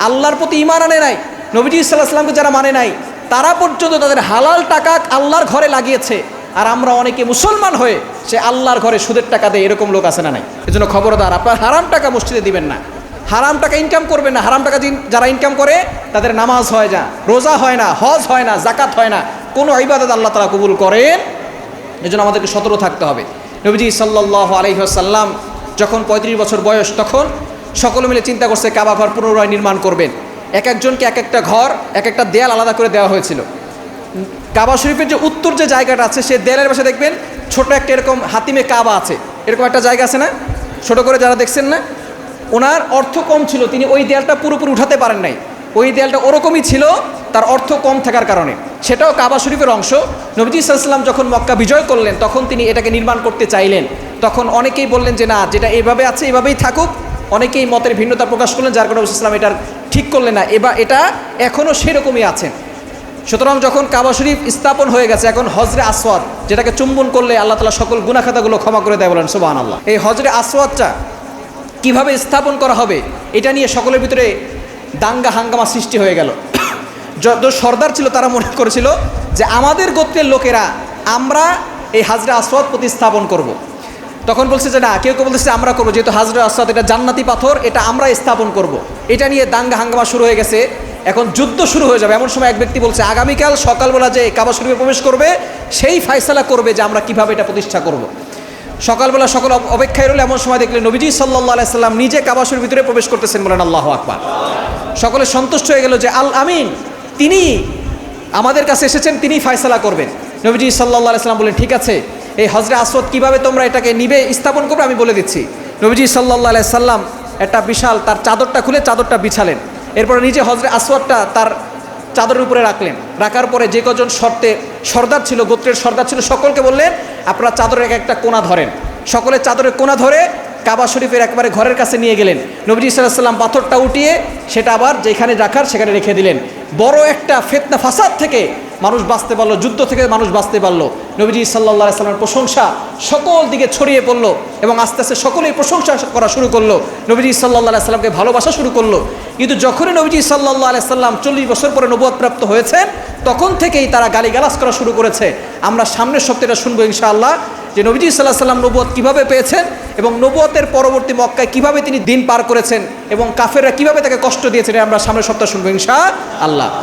আল্লাহর প্রতি ঈমান আনে নাই, নবীজি সাল্লাল্লাহু আলাইহি ওয়াসাল্লামকে যারা মানে নাই, তারা পর্যন্ত তাদের হালাল টাকা আল্লাহর ঘরে লাগিয়েছে। আর আমরা অনেকে মুসলমান হয়ে সে আল্লাহর ঘরে সুদের টাকা দেয়, এরকম লোক আছে না নাই? এজন্য খবরদার, আপনার হারাম টাকা মসজিদে দিবেন না, হারাম টাকা ইনকাম করবেন না। হারাম টাকা যারা ইনকাম করে তাদের নামাজ হয় না, রোজা হয় না, হজ হয় না, জাকাত হয় না, কোনো ইবাদত আল্লাহ তাআলা কবুল করেন। এজন্য আমাদেরকে সতর্ক থাকতে হবে। নবীজি সাল্লাল্লাহু আলাইহি ওয়াসাল্লাম যখন 35 বছর বয়স, তখন সকলে মিলে চিন্তা করছে কাবা ঘর পুনরায় নির্মাণ করবেন। এক একজনকে এক একটা ঘর, এক একটা দেয়াল আলাদা করে দেওয়া হয়েছিল। কাবা শরীফের যে উত্তর যে জায়গাটা আছে, সেই দেয়ালের পাশে দেখবেন ছোট একটা এরকম হাতিমে কাবা আছে, এরকম একটা জায়গা আছে না, ছোট করে যারা দেখছেন না, ওনার অর্থ কম ছিল, তিনি ওই দেয়ালটা পুরোপুরি উঠাতে পারেন নাই। ওই দেয়ালটা ওরকমই ছিল, তার অর্থ কম থাকার কারণে। সেটাও কাবা শরীফের অংশ। নবীজি সাল্লাল্লাহু আলাইহি ওয়াসাল্লাম যখন মক্কা বিজয় করলেন, তখন তিনি এটাকে নির্মাণ করতে চাইলেন। তখন অনেকেই বললেন যে না, যেটা এইভাবে আছে এভাবেই থাকুক। অনেকেই মতের ভিন্নতা প্রকাশ করলেন, যার কারণে নবী সাল্লাল্লাহু আলাইহি ওয়াসাল্লাম এটার ঠিক করলেন না, এটা এখনও সেরকমই আছেন। সুতরাং যখন কাবা শরীফ স্থাপন হয়ে গেছে, এখন হজরে আসওয়াদ, যেটাকে চুম্বন করলে আল্লাহ তাআলা সকল গুনাহ খাতাগুলো ক্ষমা করে দেয়, বলেন সুবহানাল্লাহ। এই হজরে আসওয়াদটা কিভাবে স্থাপন করা হবে, এটা নিয়ে সকলের ভিতরে দাঙ্গা হাঙ্গামা সৃষ্টি হয়ে গেল। যত সর্দার ছিল তারা মনে করেছিল যে আমাদের গোত্রের লোকেরা আমরা এই হাজরে আসওয়াদ প্রতিস্থাপন করব। তখন বলছে যে না, কেউ কেউ বলতেছে আমরা করবো, যেহেতু হাজরে আসওয়াদ এটা জান্নাতি পাথর, এটা আমরা স্থাপন করব। এটা নিয়ে দাঙ্গা হাঙ্গামা শুরু হয়ে গেছে। এখন যুদ্ধ শুরু হয়ে যাবে। এমন সময় এক ব্যক্তি বলছে আগামীকাল সকালবেলা যে কাবা শরীফে প্রবেশ করবে সেই ফায়সালা করবে যে আমরা কিভাবে এটা প্রতিষ্ঠা করব। সকালবেলা সকল অপেক্ষায় রইল। এমন সময় দেখলেন নবীজি সাল্লাল্লাহু আলাইহি সাল্লাম নিজে কাবা শরীফের ভিতরে প্রবেশ করতেছেন, বলেন আল্লাহু আকবার। সকলে সন্তুষ্ট হয়ে গেল যে আল আমিন, তিনি আমাদের কাছে এসেছেন, তিনি ফায়সালা করবেন। নবীজি সাল্লাল্লাহু আলাইহি সাল্লাম বললেন ঠিক আছে, এই হজরে আসওয়াদ কিভাবে তোমরা এটাকে নিবে, স্থাপন করবে, আমি বলে দিচ্ছি। নবীজি সাল্লাল্লাহু আলাইহি সাল্লাম একটা বিশাল তার চাদরটা খুলে চাদরটা বিছালেন। এরপরে নিজে হজরে আসওয়াদটা তার চাদরের উপরে রাখলেন। রাখার পরে যে কজন সর্দার ছিল, গোত্রের সর্দার ছিল, সকলকে বললেন আপনারা চাদরের একটা কোণা ধরেন। সকলে চাদরের কোণা ধরে কাবা শরীফের একবারে ঘরের কাছে নিয়ে গেলেন। নবীজি সাল্লাল্লাহু আলাইহি সাল্লাম পাথরটা উঠিয়ে সেটা আবার যেখানে রাখার সেখানে রেখে দিলেন। বড় একটা ফিতনা ফাসাদ থেকে মানুষ বাঁচতে পারলো, যুদ্ধ থেকে মানুষ বাঁচতে পারলো। নবীজি সাল্লাল্লাহু আলাইহি সাল্লামের প্রশংসা সকল দিকে ছড়িয়ে পড়লো এবং আস্তে আস্তে সকলেই প্রশংসা করা শুরু করলো, নবীজি সাল্লাল্লাহু আলাইহি সাল্লামকে ভালোবাসা শুরু করলো। কিন্তু যখনই নবীজি সাল্লাল্লাহু আলাইহি সাল্লাম 40 বছর পরে নবুয়ত প্রাপ্ত হয়েছেন, তখন থেকেই তারা গালিগালাজ করা শুরু করেছে। আমরা সামনের সপ্তাহে শুনবো ইনশাআল্লাহ যে নবীজি সাল্লাল্লাহু আলাইহি সাল্লাম নবুয়ত কীভাবে পেয়েছেন এবং নবুয়তের পরবর্তী মক্কায় কীভাবে তিনি দিন পার করেছেন এবং কাফেররা কীভাবে তাকে কষ্ট দিয়েছেন, আমরা সামনের সপ্তাহে শুনবো ইনশাআল্লাহ।